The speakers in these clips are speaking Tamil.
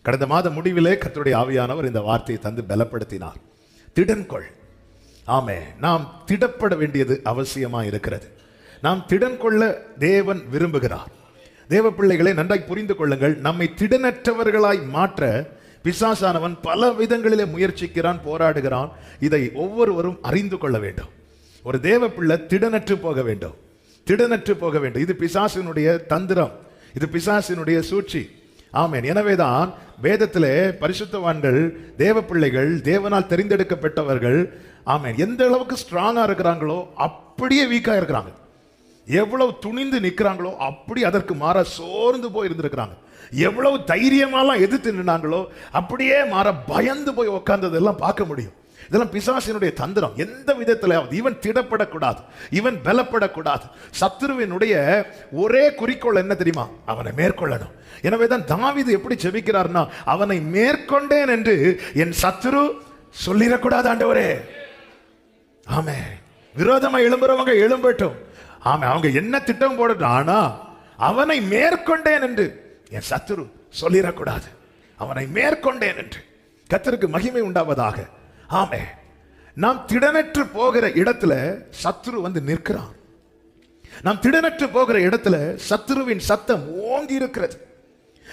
கடந்த மாத முடிவிலே கர்த்தருடைய ஆவியானவர் இந்த வார்த்தையை தந்து பலப்படுத்தினார். திடன்கொள். ஆமே, நாம் திடப்பட வேண்டியது அவசியமா இருக்கிறது. நாம் திடன் கொள்ள தேவன் விரும்புகிறார். தேவ பிள்ளைகளை நன்றாய் புரிந்து கொள்ளுங்கள். நம்மை திடனற்றவர்களாய் மாற்ற பிசாசானவன் பல விதங்களிலே முயற்சிக்கிறான், போராடுகிறான். இதை ஒவ்வொருவரும் அறிந்து கொள்ள வேண்டும். ஒரு தேவ பிள்ளை திடனற்று போக வேண்டும், திடனற்று போக வேண்டும். இது பிசாசினுடைய தந்திரம், இது பிசாசினுடைய சூழ்ச்சி. ஆமென். எனவேதான் வேதத்திலே பரிசுத்தவான்கள், தேவ பிள்ளைகள், தேவனால் தெரிந்தெடுக்கப்பட்டவர்கள், ஆமென், எந்த அளவுக்கு ஸ்ட்ராங்கா இருக்கிறாங்களோ அப்படியே வீக்கா இருக்கிறாங்க. எவ்வளவு துணிந்து நிற்கிறாங்களோ அப்படி அதற்கு மாற சோர்ந்து போய் இருந்திருக்கிறாங்க. எவ்வளவு தைரியமாலாம் எதிர்த்து நின்னாங்களோ அப்படியே மாற பயந்து போய் உட்கார்ந்ததெல்லாம் பார்க்க முடியும். இதெல்லாம் பிசாசினுடைய தந்திரம். எந்த விதத்திலாவது இவன் திடப்படக்கூடாது, இவன் பலப்படக்கூடாது. சத்துருவினுடைய ஒரே குறிக்கோள் என்ன தெரியுமா? அவனை மேற்கொள்ளணும். எனவேதான் தாவீது எப்படி ஜெபிக்கிறார்னா, அவனை மேற்கொண்டேன் என்று என் சத்துரு சொல்லிடக்கூடாது ஆண்டவரே. ஆமே, விரோதமா எழும்புறவங்க எழும்பட்டும். ஆமா, அவங்க என்ன திட்டம் போடட்டும், ஆனா அவனை மேற்கொண்டேன் என்று என் சத்துரு சொல்லிடக்கூடாது. அவனை மேற்கொண்டேன் என்று. கர்த்தருக்கு மகிமை உண்டாவதாக. ஆமே, நாம் திடனற்று போகிற இடத்துல சத்துரு வந்து நிற்கிறான். நாம் திடனற்று போகிற இடத்துல சத்துருவின் சத்தம் ஓங்கி இருக்கிறது.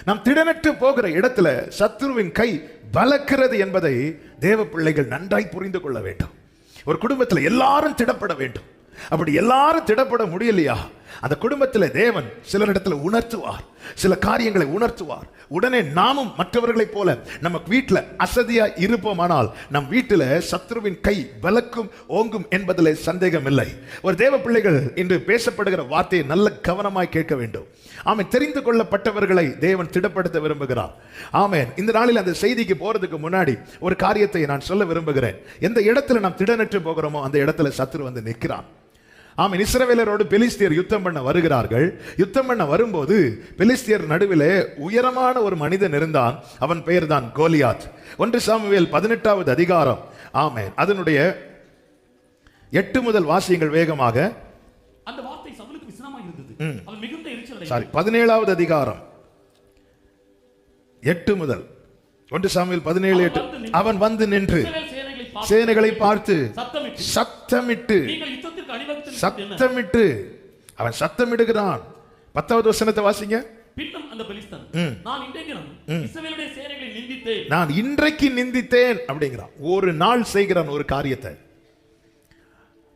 நாம் திடனற்று போகிற இடத்துல சத்துருவின் கை பலக்கிறது என்பதை தேவ பிள்ளைகள் நன்றாய் புரிந்து கொள்ள வேண்டும். ஒரு குடும்பத்தில் எல்லாரும் திடப்பட வேண்டும். அப்படி எல்லாரும் திடப்பட முடியலையா, அந்த குடும்பத்தில் தேவன் சிலரிடத்தில் உணர்த்துவார், சில காரியங்களை உணர்த்துவார். உடனே நாமும் மற்றவர்களைப் போல நம்ம வீட்டில் அசதியா இருப்போமானால் நம் வீட்டில் சத்ருவின் கை பலக்கும் ஓங்கும் என்பதில் சந்தேகம் இல்லை. ஒரு தேவ பிள்ளைகள் இன்று பேசப்படுகிற வார்த்தையை நல்ல கவனமாய் கேட்க வேண்டும். ஆமென். தெரிந்து கொள்ளப்பட்டவர்களை தேவன் திடப்படுத்த விரும்புகிறார். ஆமென். இந்த நாளில் அந்த செய்திக்கு போறதுக்கு முன்னாடி ஒரு காரியத்தை நான் சொல்ல விரும்புகிறேன். எந்த இடத்துல நாம் திடனற்று போகிறோமோ அந்த இடத்துல சத்துரு வந்து நிற்கிறான். ஆமென். இஸ்ரவேலரோடு பெலிஸ்தியர் யுத்தம் பண்ண வருகிறார்கள். யுத்தம் பண்ண வரும்போது பெலிஸ்தியர் நடுவிலே உயரமான ஒரு மனிதன் இருந்தான். அவன் பெயர் தான் கோலியாத். 1 சாமுவேல் 18வது அதிகாரம். ஆமென். அதனுடைய 8 முதல் வாசியங்கள் வேகமாக. அந்த வார்த்தை சவுலுக்கு விசனமாய் இருந்தது. அவன் மிகுந்த எரிச்சல் அடைந்தான். 17வது அதிகாரம் 8 முதல். 1 சாமுவேல் 17:8. அவன் வந்து நின்று சேனைகளை பார்த்து சத்தமிட்டு அவன் சத்தமிடுகிறான். 10வது வசனத்தை வாசிங்க. பின்னும் அந்த பெலிஸ்தன், நான் இஸ்ரவேலுடைய சேனைகளை நிந்தித்தேன், நான் இன்றைக்கு நிந்தித்தேன் அப்படிங்கிறான். ஒரு நாள் செய்கிறான் ஒரு காரியத்தை.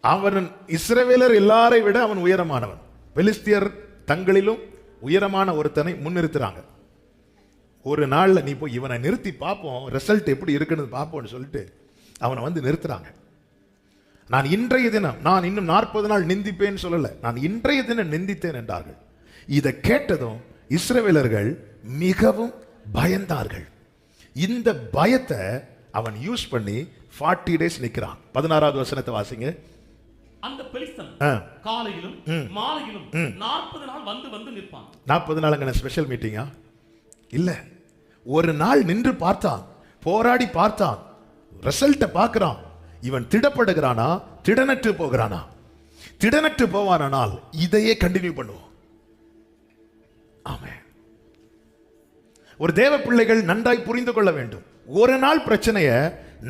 அவன் இஸ்ரவேலர் எல்லாரை விட அவன் உயரமானவன். பெலிஸ்தியர் தங்களிலும் உயரமான ஒருத்தனை முன்னிறுத்துறாங்க. ஒரு நாள்ல நீ போய் இவனை நிறுத்தி பார்ப்போம், ரிசல்ட் எப்படி இருக்குன்னு பார்ப்போம்னு சொல்லிட்டு அவனை வந்து நிறுத்துறாங்க. நான் இன்றைய தினம், நான் இன்னும் 40 நாள் நிந்திப்பேன்னு சொல்லல, நான் இன்றைய தினம் நிந்தித்தேன் என்றார்கள். இதை கேட்டதும் இஸ்ரவேலர்கள் மிகவும் பயந்தார்கள். இந்த பயத்தை அவன் யூஸ் பண்ணி 40 டேஸ் நிற்கிறான். 16வது வசனத்தை வாசிங்க. அந்த பெலிஸ்தன் காலையிலும் மாலையிலும் 40 நாள் வந்து வந்து நிற்பான். 40 நாளுங்க ஸ்பெஷல் மீட்டிங்கா இல்ல, ஒரு நாள் நின்று பார்த்தான், போராடி பார்த்தான், ரிசல்ட்டை பார்க்கிறான். இவன் திடப்படுகிறானா, திடனற்று போகிறானா? திடனற்று போவானால் இதையே கண்டினியூ பண்ணுவோம். ஆமென். ஒரு தேவ பிள்ளைகள் நன்றாய் புரிந்து கொள்ள வேண்டும். ஒரு நாள் பிரச்சனையை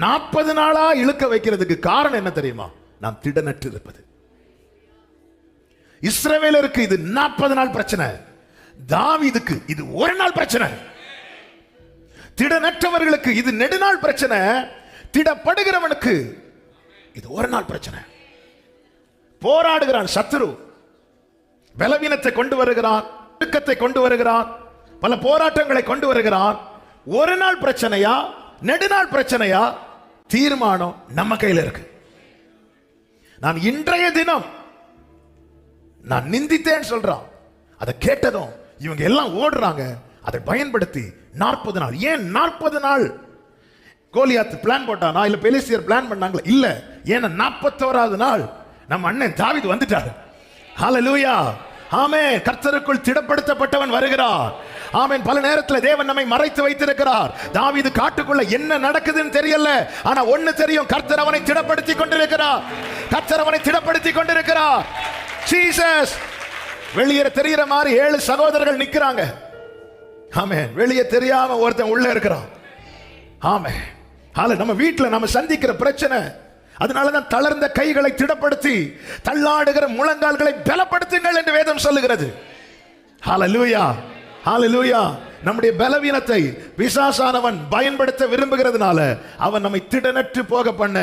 40 நாளா இழுக்க வைக்கிறதுக்கு காரணம் என்ன தெரியுமா? நாம் திடனற்று இருப்பது. இஸ்ரவேலருக்கு இது 40 நாள் பிரச்சனை, தாவீதுக்கு இது ஒரு நாள் பிரச்சனை. திடனற்றவர்களுக்கு இது நெடுநாள் பிரச்சனை, திடப்படுகிறவனுக்கு இது ஒரு நாள் பிரச்சனை. போராடுகிறான் சத்துரு, பலவீனத்தை கொண்டு வருகிறான், இறுக்கத்தை கொண்டு வருகிறான், பல போராட்டங்களை கொண்டு வருகிறான். ஒரு நாள் பிரச்சனையா நெடுநாள் பிரச்சனையா, தீர்மானம் நம்ம கையில் இருக்கு. நான் இன்றைய தினம் நான் நிந்தித்தேன் சொல்றான். அதை கேட்டதும் இவங்க எல்லாம் ஓடுறாங்க. அதை பயன்படுத்தி 40 நாள். ஏன் 40 நாள்? கோலியாத் பிளான் போட்டானா இல்ல பெலிஸ்தியர் பிளான் பண்ணாங்களா? இல்ல. ஏன்னா 41வது நாள் நம்ம அண்ணன் தாவீது வந்துட்டார். ஹல்லேலூயா. ஆமென். கர்த்தருக்குள் திடப்படுத்தப்பட்டவன் வருகிறார். ஆமென். பல நேரத்தில் தேவன் நம்மை மறைத்து வைத்திருக்கிறார். தாவீது காட்டுக்குள்ள என்ன நடக்குதுன்னு தெரியல, ஆனா ஒண்ணு தெரியும், கர்த்தர் அவனை திடப்படுத்தி கொண்டிருக்கிறார். கர்த்தர் அவனை திடப்படுத்தி கொண்டிருக்கிறார். ஜீசஸ் வெளியே தெரிகிற மாதிரி 7 சகோதரர்கள் நிக்கிறாங்க. ஆமென். வெளியே தெரியாம ஒருத்தன் உள்ள இருக்கிறான். ஆமென். நம்ம வீட்டுல நம்ம சந்திக்கிற பிரச்சனை, அதனாலதான் தளர்ந்த கைகளை திடப்படுத்தி தள்ளாடுகிற முழங்கால்களை பலப்படுத்துங்கள் என்று வேதம் சொல்லுகிறது. ஹல்லேலூயா, ஹல்லேலூயா. நம்முடைய பலவீனத்தை பிசாசானவன் பயன்படுத்த விரும்புகிறதுனால அவன் நம்மை திடனற்று போக பண்ண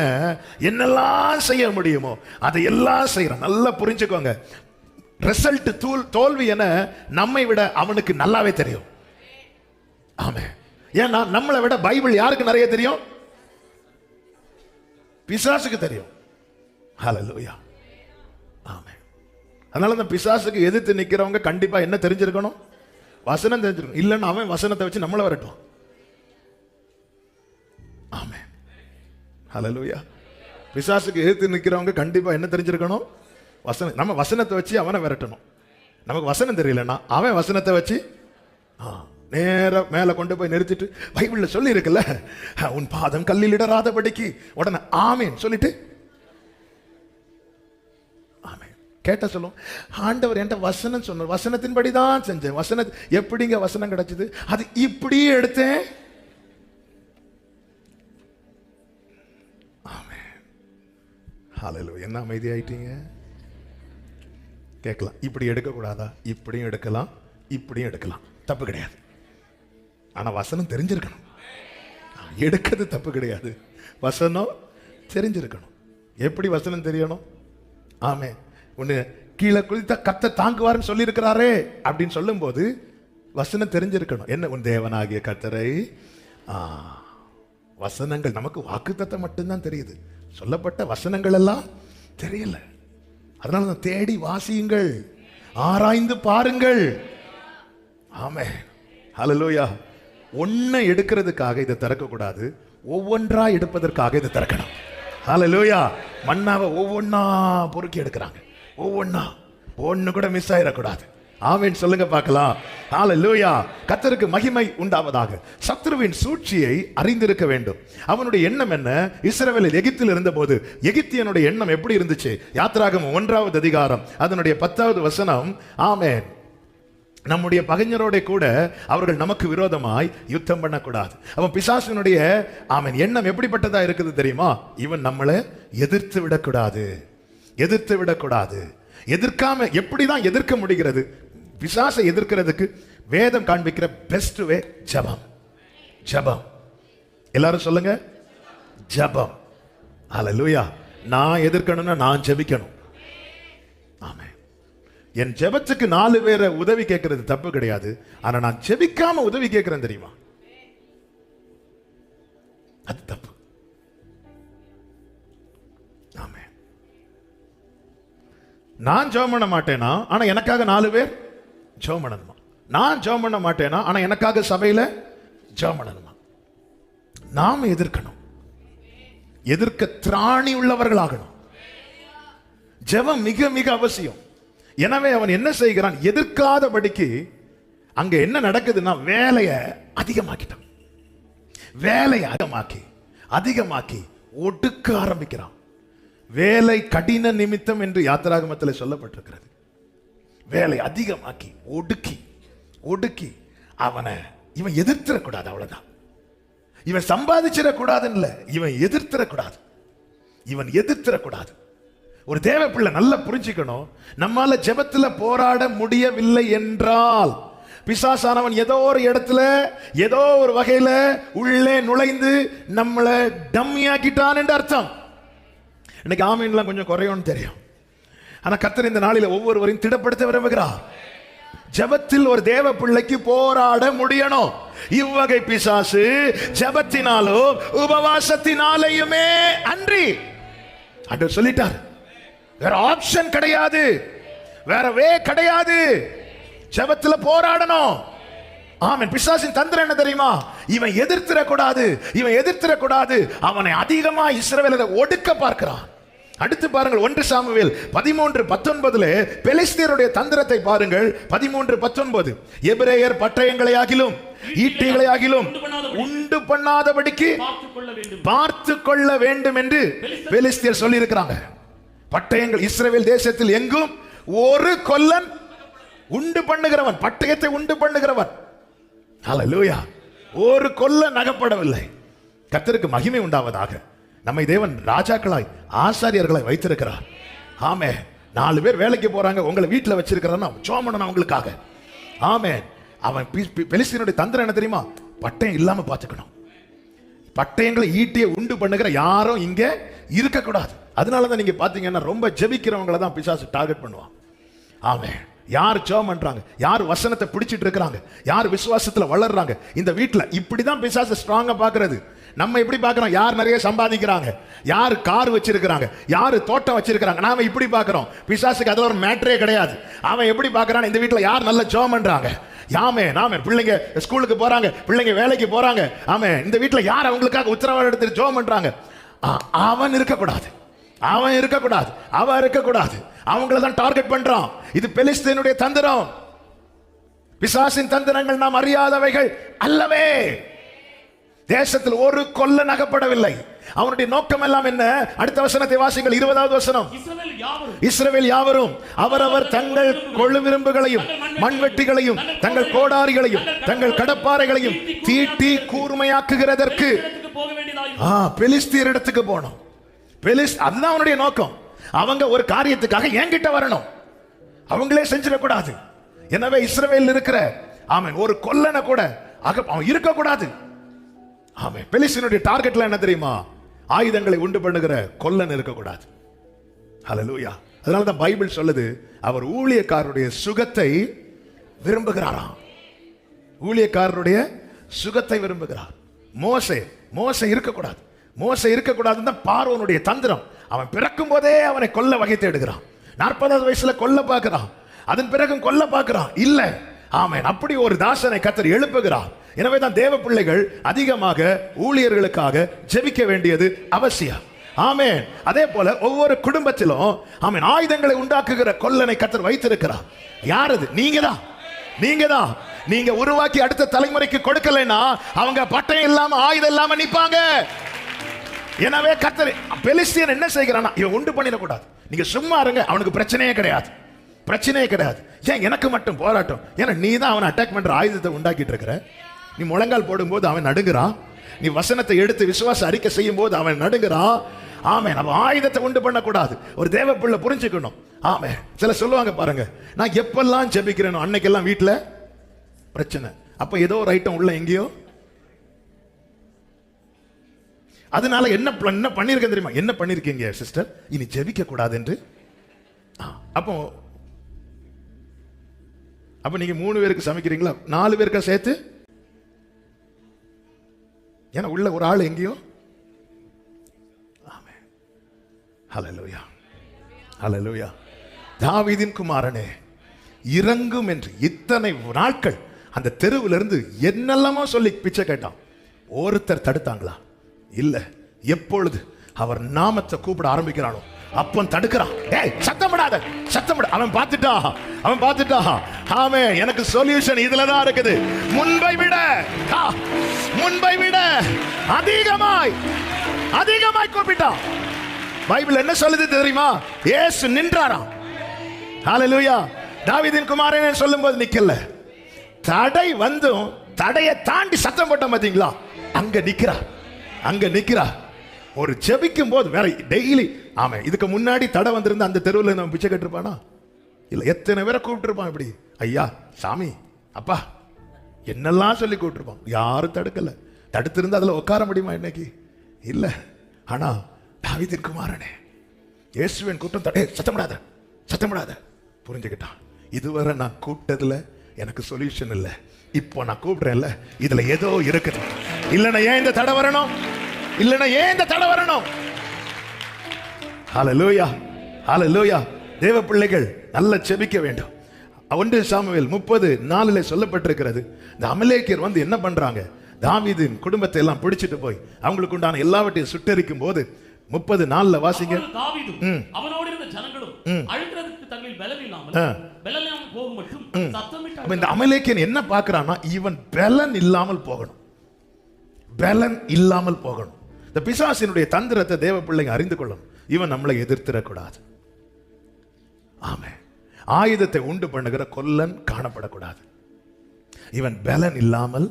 என்னெல்லாம் செய்ய முடியுமோ அதையெல்லாம் செய்யறான். நல்லா புரிஞ்சுக்கோங்க, ரிசல்ட் தோல்வி என நம்மை விட அவனுக்கு நல்லாவே தெரியும். ஆமென். ஏன்னா நம்மளை விட பைபிள் யாருக்கு நிறைய தெரியும்? பிசாசுக்கு தெரியும். ஹல்லேலூயா, ஆமென். அதனால அந்த பிசாசுக்கு எதிர்த்து நிக்கிறவங்க கண்டிப்பா என்ன தெரிஞ்சிருக்கணும்? வசனம் தெரிஞ்சிருக்கணும். இல்லைன்னா அவன் வசனத்தை வச்சு நம்மள வரட்டும். ஆமென், ஹல்லேலூயா. பிசாசுக்கு எதிர்த்து நிக்கிறவங்க கண்டிப்பா என்ன தெரிஞ்சிருக்கணும்? வசனம். நம்ம வசனத்தை வச்சு அவனை விரட்டணும். நமக்கு வசனம் தெரியலன்னா அவன் வசனத்தை வச்சு நேர மேல கொண்டு போய் நிறுத்திட்டு, பைபிள்ல சொல்லி இருக்குல்ல, உன் பாதம் கல்லில் இடராதபடிக்கு, உடனே ஆமேன் சொல்லிட்டு ஆமேன் கேட்ட சொல்லும், ஆண்டவர் என்கிட்ட வசனம் சொன்னார், வசனத்தின்படி தான் செஞ்சேன். வசனம் எப்படிங்க வசனம் கிடைச்சது? அது இப்படியே எடுத்தேன். ஆமேன், ஹல்லேலூயா. என்ன அமைதியாயிட்டீங்க? கேட்கலாம், இப்படி எடுக்கக்கூடாதா? இப்படியும் எடுக்கலாம், இப்படியும் எடுக்கலாம், தப்பு கிடையாது. ஆனா வசனம் தெரிஞ்சிருக்கணும். எடுக்கிறது தப்பு கிடையாது, வசனம் தெரிஞ்சிருக்கணும். எப்படி வசனம் தெரியணும்? ஆமே, ஒண்ணு கீழே குளித்த கத்த தாங்குவார்னு சொல்லி இருக்கிறாரே அப்படின்னு சொல்லும் போது வசனம் தெரிஞ்சிருக்கணும். என்ன? உன் தேவனாகிய கர்த்தரை. வசனங்கள் நமக்கு வாக்குத்தத்தம் மட்டும்தான் தெரியுது, சொல்லப்பட்ட வசனங்கள் எல்லாம் தெரியல. அதனால தான் தேடி வாசியுங்கள், ஆராய்ந்து பாருங்கள். ஆமே, ஹல்லேலூயா. ஒன்றை எடுக்கிறதுக்காக இதை திறக்க கூடாது, ஒவ்வொன்றா எடுப்பதற்காக இதை திறக்கணும். ஹல்லேலூயா. மன்னாவை ஒவ்வொன்னா பொறுக்கி எடுக்கிறாங்க, ஒவ்வொன்னா, ஒண்ணு கூட மிஸ் ஆயிடக்கூடாது. ஆமென் சொல்லுங்க பார்க்கலாம். ஹல்லேலூயா. கர்த்தருக்கு மகிமை உண்டாவதாக. சத்ருவின் சூழ்ச்சியை அறிந்திருக்க வேண்டும். அவனுடைய எண்ணம் என்ன? இஸ்ரவேலில் எகிப்தில் இருந்தபோது எகிப்தியனுடைய எண்ணம் எப்படி இருந்துச்சு? யாத்திராகமம் 1வது அதிகாரம் அதனுடைய 10வது வசனம். ஆமென். நம்முடைய பகைஞரோட கூட அவர்கள் நமக்கு விரோதமாய் யுத்தம் பண்ணக்கூடாது. அவன் பிசாசினுடைய ஆமென் எண்ணம் எப்படிப்பட்டதா இருக்குது தெரியுமா? இவன் நம்மளை எதிர்த்து விடக்கூடாது, எதிர்த்து விடக்கூடாது. எதிர்க்காம எப்படிதான் எதிர்க்க முடிகிறது? பிசாசை எதிர்க்கிறதுக்கு வேதம் காண்பிக்கிற பெஸ்ட் வே ஜெபம். ஜெபம். எல்லாரும் சொல்லுங்க, ஜெபம். ஹல்லேலூயா. நான் எதிர்க்கணும்னா நான் ஜெபிக்கணும். ஆமென். என் ஜெபத்துக்கு 4 பேரை உதவி கேட்கறது தப்பு கிடையாது. ஆனா நான் ஜெபிக்காம உதவி கேட்கிறேன் தெரியுமா, அது தப்பு. ஆமென். நான் ஜெபம் பண்ண மாட்டேனா ஆனா எனக்காக 4 பேர் ஜெபம் பண்ணணுமா? நான் ஜெபம் பண்ண மாட்டேனா ஆனா எனக்காக சபையில ஜெபம் பண்ணணுமா? நாம எதிர்க்கணும், எதிர்க்க திராணி உள்ளவர்களாகணும். ஜெபம் மிக மிக அவசியம். எனவே அவன் என்ன செய்கிறான்? எதிர்க்காதபடிக்கு அங்க என்ன நடக்குதுன்னா வேலையை அதிகமாக்கிட்டான். வேலையை அதிகமாக்கி ஒடுக்க ஆரம்பிக்கிறான். வேலை கடின நிமித்தம் என்று யாத்திராகமத்தில் சொல்லப்பட்டிருக்கிறது. வேலை அதிகமாக்கி ஒடுக்கி அவனை இவன் எதிர்த்திடக்கூடாது. அவ்வளவுதான். இவன் சம்பாதிச்சிடக்கூடாதுன்னு இல்லை, இவன் எதிர்த்திடக்கூடாது. ஒரு தேவ பிள்ளை நல்லா புரிஞ்சுக்கணும், நம்மால ஜெபத்துல போராட முடியவில்லை என்றால் பிசாசானவன் ஏதோ ஒரு இடத்துல ஏதோ ஒரு வகையில உள்ளே நுழைந்து நம்மளை டம்மியாக்கிட்டான் என்று அர்த்தம். இன்னைக்கு ஆமீன்லாம் கொஞ்சம் குறையும்னு தெரியும், ஆனா கர்த்தர் இந்த நாளில ஒவ்வொருவரையும் திடப்படுத்த விரும்புகிறார். ஜெபத்தில் ஒரு தேவ பிள்ளைக்கு போராட முடியணும். இவ்வகை பிசாசு ஜெபத்தினாலும் உபவாசத்தினாலேயுமே அன்றி. ஆண்டவர் சொல்லிட்டார், வேற ஆப்ஷன் கிடையாது, வேற வே கிடையாது. ஜெபத்துல போராடணும். ஆமென். பிசாசின் தந்திரம் என்ன தெரியுமா? இவன் எதிர்த்திடக்கூடாது. அவனை அதிகமா இஸ்ரவேலரை ஒடுக்க பார்க்கிறான். அடுத்து பாருங்கள், 1 சாமுவேல் 13:19 பெலிஸ்தியருடைய தந்திரத்தை பாருங்கள். 13:19 எபிரேயர் பட்டயங்களையாகிலும் ஈட்டிகளையாகிலும் உண்டு பண்ணாதபடிக்கு பார்த்து கொள்ள வேண்டும் என்று பெலிஸ்தியர் சொல்லி இருக்கிறாங்க. பட்டயங்கள் இஸ்ரவேல் தேசத்தில் எங்கும் ஒரு கொல்லன் உண்டு பண்ணுகிறவன், பட்டயத்தை உண்டு பண்ணுகிறவன். ஹல்லேலூயா. ஒரு கொல்லன் அகப்படவில்லை. கர்த்தருக்கு மகிமை உண்டாவதாக. நம்மை தேவன் ராஜாக்களாய் ஆசாரியர்களாய் வைத்திருக்கிறார். ஆமே. 4 பேர் வேலைக்கு போறாங்க, உங்களை வீட்டில் வச்சிருக்கிறான்னா ஜெபம் பண்ணணும் அவங்களுக்காக. ஆமே. அவன் பெலிஸ்தீனுடைய தந்திரம் என்ன தெரியுமா? பட்டயம் இல்லாம பார்த்துக்கணும். பட்டயங்களை ஈட்டியை உண்டு பண்ணுகிற யாரும் இங்க இருக்கக்கூடாது. அதனாலதான் நீங்க பாத்தீங்கன்னா ரொம்ப ஜெபிக்கிறவங்களை தான் பிசாசு டார்கெட் பண்ணுவான். ஆமே. யார் ஜெபம் பண்றாங்க, யார் வசனத்தை பிடிச்சிட்டு இருக்கிறாங்க, யார் விசுவாசத்துல வளர்றாங்க, இந்த வீட்டுல இப்படிதான் பிசாசு ஸ்ட்ராங்கா பாக்குறது. நம்ம எப்படி பார்க்கிறோம்? யார் நிறைய சம்பாதிக்கிறாங்க, யார் கார் வச்சிருக்கிறாங்க, யார் தோட்டம் வச்சிருக்கிறாங்க, நாம இப்படி பார்க்கிறோம். பிசாசுக்கு அதுல ஒரு மேட்டரே கிடையாது. அவன் எப்படி பார்க்கறான்? இந்த வீட்டுல யார் நல்ல ஜெபம் பண்றாங்க, யாமே நாமே பிள்ளைங்க ஸ்கூலுக்கு போறாங்க, பிள்ளைங்க வேலைக்கு போறாங்க, ஆமே இந்த வீட்டுல யார் அவங்களுக்காக உத்தரவாதம் எடுத்து ஜெபம் பண்றாங்க. அவன் இருக்கக்கூடாது, அவன் இருக்கக்கூடாது, அவன் இருக்கக்கூடாது. அவங்கள தான் டார்கெட் பண்றான். இது பெலிஸ்தீனுடைய தந்திரம். பிசாசின் தந்திரங்கள் நாம் அறியாதவைகள் அல்லவே. தேசத்தில் ஒரு கொல்லன் அகப்படவில்லை. அவனுடைய நோக்கம் எல்லாம் என்ன? அடுத்த வசனத்தை வாசிங்கள். 20வது வசனம். இஸ்ரவேல் யாவரும் அவரவர் தங்கள் கொள்ளு விரும்புகளையும் மண்வெட்டிகளையும் தங்கள் கோடாரிகளையும் தங்கள் கடப்பாறைகளையும் தீட்டி கூர்மையாக்குகிறதற்கு பெலிஸ்தியர் இடத்துக்கு போனோம். அதுதான் அவனுடைய நோக்கம். அவங்க ஒரு காரியத்துக்காக என்கிட்ட வரணும், அவங்களே செஞ்சிடக்கூடாது. எனவே இஸ்ரவேல் இருக்கிற ஆமென் ஒரு கொல்லனை கூட அவன் இருக்கக்கூடாது. ஆமென். பெலிஸ்தீனுடைய டார்கெட்ல என்ன தெரியுமா? ஆயுதங்களை உண்டு பண்ணுகிற கொல்லன் இருக்கக்கூடாது. ஹல்லேலூயா. அதனால தான் பைபிள் சொல்லுது, அவர் ஊழியக்காரருடைய சுகத்தை விரும்புகிறாராம். ஊழியக்காரருடைய சுகத்தை விரும்புகிறார். மோசே இருக்கக்கூடாது. மோசே இருக்கக்கூடாதுன்னு தான் பார்வோனுடைய தந்திரம். அவன் பிறக்கும் போதே அவனை கொல்ல வகை தேடுகிறான். 40வது வயசுல கொல்ல பார்க்கிறான், அதன் பிறகும் கொல்ல பார்க்கிறான். இல்ல, ஆமென். அப்படி ஒரு தாசனை கர்த்தர் எழுப்புகிறார். எனவே தான் தேவ பிள்ளைகள் அதிகமாக ஊழியர்களுக்காக ஜெபிக்க வேண்டியது அவசியம். ஆமென். அதே போல ஒவ்வொரு குடும்பத்திலும் ஆமென் ஆயுதங்களை உண்டாக்குகிற கொல்லனை கர்த்தர் வைத்திருக்கிறார். யார் அது? நீங்க தான். நீங்க உருவாக்கி அடுத்த தலைமுறைக்கு கொடுக்கலைன்னா அவங்க பட்டயம் இல்லாம ஆயுதம் இல்லாம நிப்பாங்க. எனவே கர்த்தர் பெலிஸ்தியன் என்ன செய்கிறானா, இவன் உண்டு பண்ணிடக்கூடாது. நீங்க சும்மா இருங்க, அவனுக்கு பிரச்சனையே கிடையாது. ஏன் எனக்கு மட்டும் போராட்டம்? ஏன்னா நீ தான் அவனை அட்டாக் பண்ற ஆயுதத்தை உண்டாக்கிட்டு இருக்கிற. நீ முழங்கால் போடும்போது அவன் நடுங்குறான், நீ வசனத்தை எடுத்து விசுவாச அறிக்கை செய்யும் போது அவன் நடுங்குறான். ஆமே. நம்ம ஆயுதத்தை உண்டு பண்ணக்கூடாது. ஒரு தேவ பிள்ளை புரிஞ்சுக்கணும். ஆமே. சில சொல்லுவாங்க பாருங்க, நான் எப்பெல்லாம் ஜெபிக்கிறேனோ அன்னைக்கெல்லாம் வீட்டுல பிரச்சனை. அப்ப ஏதோ ஒரு ஐட்டம் உள்ள எங்கேயோ. அதனால என்ன பண்ணிருக்கேன் தெரியுமா? என்ன பண்ணிருக்கீங்க சிஸ்டர்? இனி ஜெபிக்க கூடாது என்று. அப்ப நீங்க 3 பேருக்கு சமைக்கிறீங்களா? 4 பேருக்கா சேர்த்து? ஏன்னா உள்ள ஒரு ஆள் எங்கேயோ. ஆமென். ஹல்லேலூயா. ஹல்லேலூயா. தாவீதின் குமாரனே இறங்கும் என்று இத்தனை நாட்கள் அந்த தெருவிலிருந்து என்னெல்லாமோ சொல்லி பிச்சை கேட்டான். ஒருத்தர் தடுத்தாங்களா? இல்ல. எப்பொழுது அவர் நாமத்தை கூப்பிட ஆரம்பிக்கிறானோ அப்போ தடுக்கிறான். ஏய் சத்தமிடாத. அவன் பார்த்துட்டான். ஆமே. எனக்கு சொல்யூஷன் இதுல தான் இருக்குது. முன்பை விட அதிகமாய் கூப்பிட்டான். பைபிள் என்ன சொல்லுது தெரியுமா? இயேசு நின்றாராம். ஹல்லேலூயா. தாவீதின் குமாரனே சொல்லும்போது நிக்கல. தடை வந்தும் தடையை தாண்டி சத்தம் போட்ட பாத்தீங்களா? அங்க நிக்கிறார். ஒரு ஜெபிக்கும் போது வேற டெய்லி. ஆமா. இதுக்கு முன்னாடி தடை வந்திருந்த அந்த தெருவில் நம்ம பிச்சை கேட்டிருப்பானா? இல்ல. எத்தனை பேரை கூப்பிட்டு இருப்பான். இப்படி ஐயா, சாமி, அப்பா என்னெல்லாம் சொல்லி கூப்பிட்டுருப்பான். யாரும் தடுக்கல. தடுத்திருந்தா அதுல உட்கார முடியுமா இன்னைக்கு? இல்ல. ஆனா தாவீதின் குமாரனே இயேசுவின் கூட்டம் தடை. சத்தமிடாத புரிஞ்சுக்கிட்டான். இதுவரை நான் கூப்பிட்டதுல எனக்கு சொல்யூஷன் இல்லை. இப்போ நான் கூப்பிடுறேன்ல, இதுல ஏதோ இருக்குது. இல்லைன்னா ஏன் இந்த தடை வரணும்? ஹல்லேலூயா. தேவ பிள்ளைகள் நல்ல செபிக்க வேண்டும். 1 சாமுவேல் 30:4 சொல்லப்பட்டிருக்கிறது. இந்த அமலேக்கியர் வந்து என்ன பண்றாங்க? தாவீதின் குடும்பத்தை எல்லாம் பிடிச்சிட்டு போய் அவங்களுக்கு உண்டான எல்லாவற்றையும் சுட்டரிக்கும் போது 30:4 வாசிங்க. அவனோடு இருந்த ஜனங்களும் அழுகிறதுக்கு தங்களில் பலம் இல்லாமல் போக மட்டும் சத்தமிட்டார்கள். இந்த அமலேக்கியன் என்ன பார்க்கறானா? இவன் பலன் இல்லாமல் போகணும். இந்த பிசாசினுடைய தந்திரத்தை தேவ பிள்ளைங்க அறிந்து கொள்ளணும். இவன் நம்மளை எதிர்த்திடக்கூடாது. ஆமென். ஆயுதத்தை உண்டு பண்ணுகிற கொல்லன் காணப்படக்கூடாது. இவன் பலன் இல்லாமல்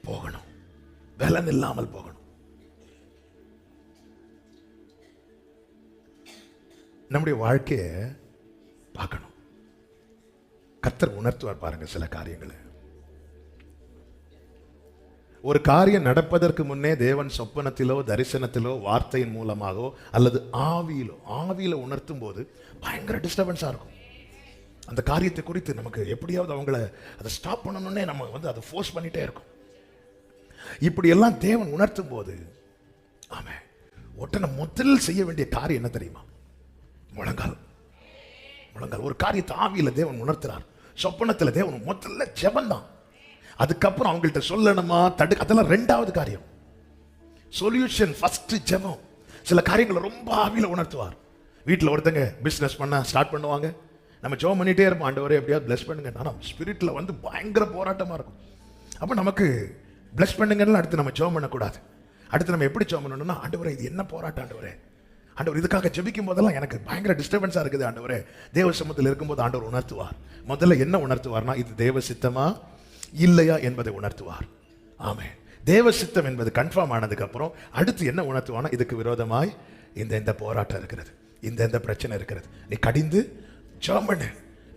போகணும், பலன் இல்லாமல் போகணும். நம்முடைய வாழ்க்கையை பார்க்கணும். கர்த்தர் உணர்த்துவார் பாருங்க சில காரியங்களை. ஒரு காரியம் நடப்பதற்கு முன்னே தேவன் சொப்பனத்திலோ தரிசனத்திலோ வார்த்தையின் மூலமாகவோ அல்லது ஆவியில உணர்த்தும் போது பயங்கர டிஸ்டர்பன்ஸா இருக்கும். அந்த காரியத்தை குறித்து நமக்கு எப்படியாவது அவங்கள அதை ஸ்டாப் பண்ணணும்னே நம்ம அதை ஃபோர்ஸ் பண்ணிட்டே இருக்கும். இப்படி எல்லாம் தேவன் உணர்த்தும் போது ஆமே ஒட்டனை முதல் செய்ய வேண்டிய காரியம் என்ன தெரியுமா? முழங்கால். ஒரு காரியத்தை ஆவியில தேவன் உணர்த்துறார், சொப்பனத்துல தேவன் முதல்ல ஜெபம் தான். அதுக்கப்புறம் அவங்கள்ட்ட சொல்லணுமா அதெல்லாம் ரெண்டாவது காரியம். சொல்யூஷன் ஃபர்ஸ்ட் ஜெபம். சில காரியங்களை ரொம்ப ஆவியில உணர்த்துவார். வீட்டில் ஒருத்தங்க பிசினஸ் பண்ண ஸ்டார்ட் பண்ணுவாங்க, நம்ம ஜெபம் பண்ணிட்டே இருப்போம், ஆண்டவரே எப்படியாவது பிளஸ் பண்ணுங்க. ஆனால் ஸ்பிரிட்ல பயங்கர போராட்டமா இருக்கும். அப்ப நமக்கு பிளஸ் பண்ணுங்கன்னு அடுத்து நம்ம ஜெபம் பண்ணக்கூடாது. அடுத்து நம்ம எப்படி ஜெபம் பண்ணணும்னா, ஆண்டவரே இது என்ன போராட்டம் ஆண்டவரே, ஆண்டவர் இதுக்காக ஜெபிக்கும் போதெல்லாம் எனக்கு பயங்கர டிஸ்டர்பன்ஸா இருக்குது ஆண்டவரே. தேவ சமூகத்தில் இருக்கும்போது ஆண்டவர் உணர்த்துவார். முதல்ல என்ன உணர்த்துவார்னா, இது தேவ சித்தமா இல்லையா என்பதை உணர்த்துவார். ஆமே, தேவ சித்தம் என்பது கன்ஃபார்ம் ஆனதுக்கு அப்புறம் அடுத்து என்ன உணர்த்துவானா, இதுக்கு விரோதமாய் இந்த போராட்டம் இருக்கிறது, இந்த பிரச்சனை இருக்கிறது, நீ கடிந்து ஜெபம் பண்ணு.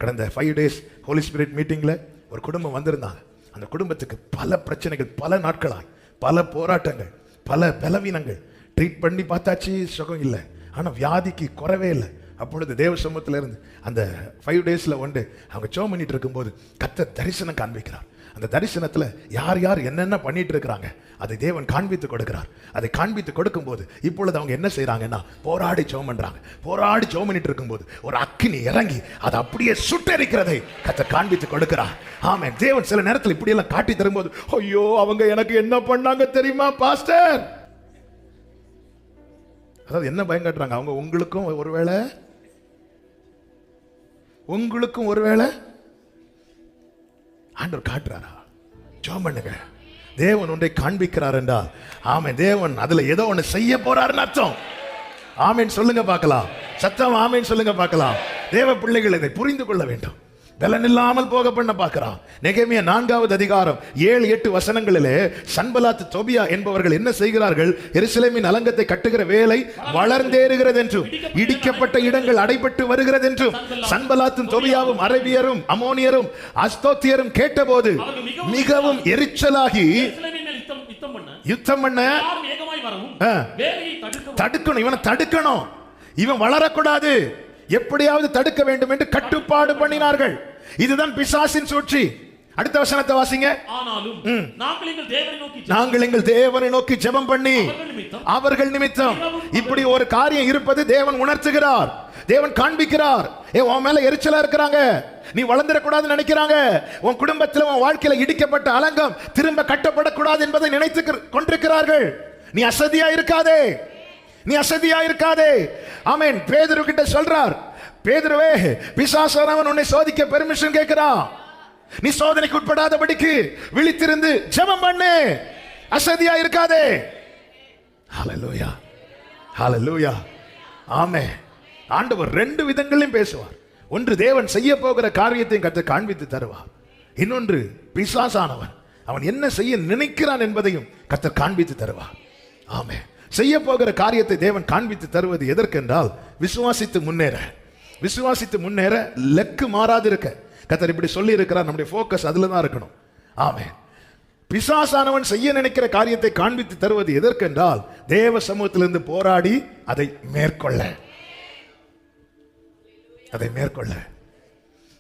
கடந்த 5 days ஹோலி ஸ்பிரிட் மீட்டிங்ல ஒரு குடும்பம் வந்திருந்தாங்க. அந்த குடும்பத்துக்கு பல பிரச்சனைகள், பல நாட்களாய் பல போராட்டங்கள், பல பலவீனங்கள். ட்ரீட் பண்ணி பார்த்தாச்சு, சுகம் இல்லை. ஆனால் வியாதிக்கு குறவே இல்லை. அப்பொழுது தேவ சமூகத்தில் இருந்து அந்த 5 daysல அவங்க ஜெபம் பண்ணிட்டு இருக்கும்போது கர்த்தர் தரிசனம் காண்பிக்கிறார். அந்த தரிசனத்தில் யார் யார் என்னென்ன பண்ணிட்டு இருக்கிறாங்க அதை தேவன் காண்பித்து கொடுக்கிறார். அதை காண்பித்து கொடுக்கும்போது இப்பொழுது அவங்க என்ன செய்யறாங்கன்னா, போராடி ஜெபம் பண்றாங்க. போராடி ஜெபம் பண்ணிட்டு இருக்கும்போது ஒரு அக்கினி இறங்கி அதை அப்படியே சுட்டெரிக்கிறதை கர்த்தர் காண்பித்து கொடுக்கிறார். ஆமென். தேவன் சில நேரத்தில் இப்படி எல்லாம் காட்டி தரும்போது, ஐயோ அவங்க எனக்கு என்ன பண்ணாங்க தெரியுமா பாஸ்டர், அதாவது என்ன பயம் காட்டுறாங்க அவங்க, உங்களுக்கும் ஒருவேளை ஆண்டவர் காட்டுறாரா? ஜெபம் பண்ணுங்க. தேவன் ஒன்றை காண்பிக்கிறார் என்றால் ஆமென், தேவன் அதுல ஏதோ ஒன்று செய்ய போறாருன்னு அர்த்தம். ஆமென் சொல்லுங்க பார்க்கலாம், சத்தம் ஆமென் சொல்லுங்க பார்க்கலாம். தேவ பிள்ளைகள் இதை புரிந்து கொள்ள வேண்டும். பலன் இல்லாமல் போக பண்ண பார்க்கிறான். நெகேமியா 4வது அதிகாரம் 7-8 வசனங்களிலே சன்பலாத் தொபியா என்பவர்கள் என்ன செய்கிறார்கள்? எருசலேமின் அலங்கத்தை கட்டுகிற வேலை வளர்ந்தேறுகிறது என்றும் இடிக்கப்பட்ட இடங்கள் அடைபட்டு வருகிறது என்றும் சன்பலாத்தும் தொபியாவும் அரபியரும் அமோனியரும் அஸ்தோத்தியரும் கேட்டபோது மிகவும் எரிச்சலாகி யுத்தம் பண்ண தடுக்கணும். இவனை தடுக்கணும், இவன் வளரக்கூடாது, எப்படியாவது தடுக்க வேண்டும் என்று கட்டுப்பாடு பண்ணினார்கள். இதுதான் பிசாசின் சூழ்ச்சி. அடுத்த வசனத்தை வாசிங்க. ஆனாலும் நாங்கள் எங்கள் தேவனை நோக்கி ஜெபம் பண்ணி அவர்கள் நிமித்தம் இப்படி ஒரு காரியம் இருப்பது தேவன் உணர்த்துகிறார், தேவன் காண்பிக்கிறார். உன் மேல எரிச்சலா இருக்கிறாங்க, நீ வளர்ந்துடக்கூடாதுன்னு நினைக்கிறாங்க, உன் குடும்பத்தில் உன் வாழ்க்கையில இடிக்கப்பட்ட அலங்கம் திரும்ப கட்டப்படக்கூடாது என்பதை நினைத்து கொண்டிருக்கிறார்கள். நீ அசதியா இருக்காதே, நீ அசதியா இருக்காதே. ஆமென். பேதுரு கிட்ட சொல்றார், பேதுருவே பிசாசானவன் உன்னை சோதிக்க பெர்மிஷன் கேட்கிறான், நீ சோதனைக்கு உட்படாதபடிக்கு விழித்திருந்து ஜெபம் பண்ணு, அசதியா இருக்காதே. ஹல்லேலூயா, ஹல்லேலூயா. ஆமென். ஆண்டவர் 2 விதங்களிலும் பேசுவார். ஒன்று தேவன் செய்ய போகிற காரியத்தை கர்த்தர் காண்பித்து தருவார். இன்னொன்று பிசாசானவன் அவன் என்ன செய்ய நினைக்கிறான் என்பதையும் கர்த்தர் காண்பித்து தருவார். ஆமென். செய்ய போகிற காரியத்தை தேவன் காண்பித்து தருவது எதற்கென்றால் விசுவாசித்து முன்னேற லெக்கு மாறாது இருக்க. கர்த்தர் இப்படி சொல்லி இருக்கிறார். நம்முடைய ஃபோக்கஸ் அதுல தான் இருக்கணும். ஆமென். பிசாசானவன் செய்ய நினைக்கிற காரியத்தை காண்பித்து தருவது எதற்கென்றால் தேவ சமூகத்திலிருந்து போராடி அதை மேற்கொள்ள.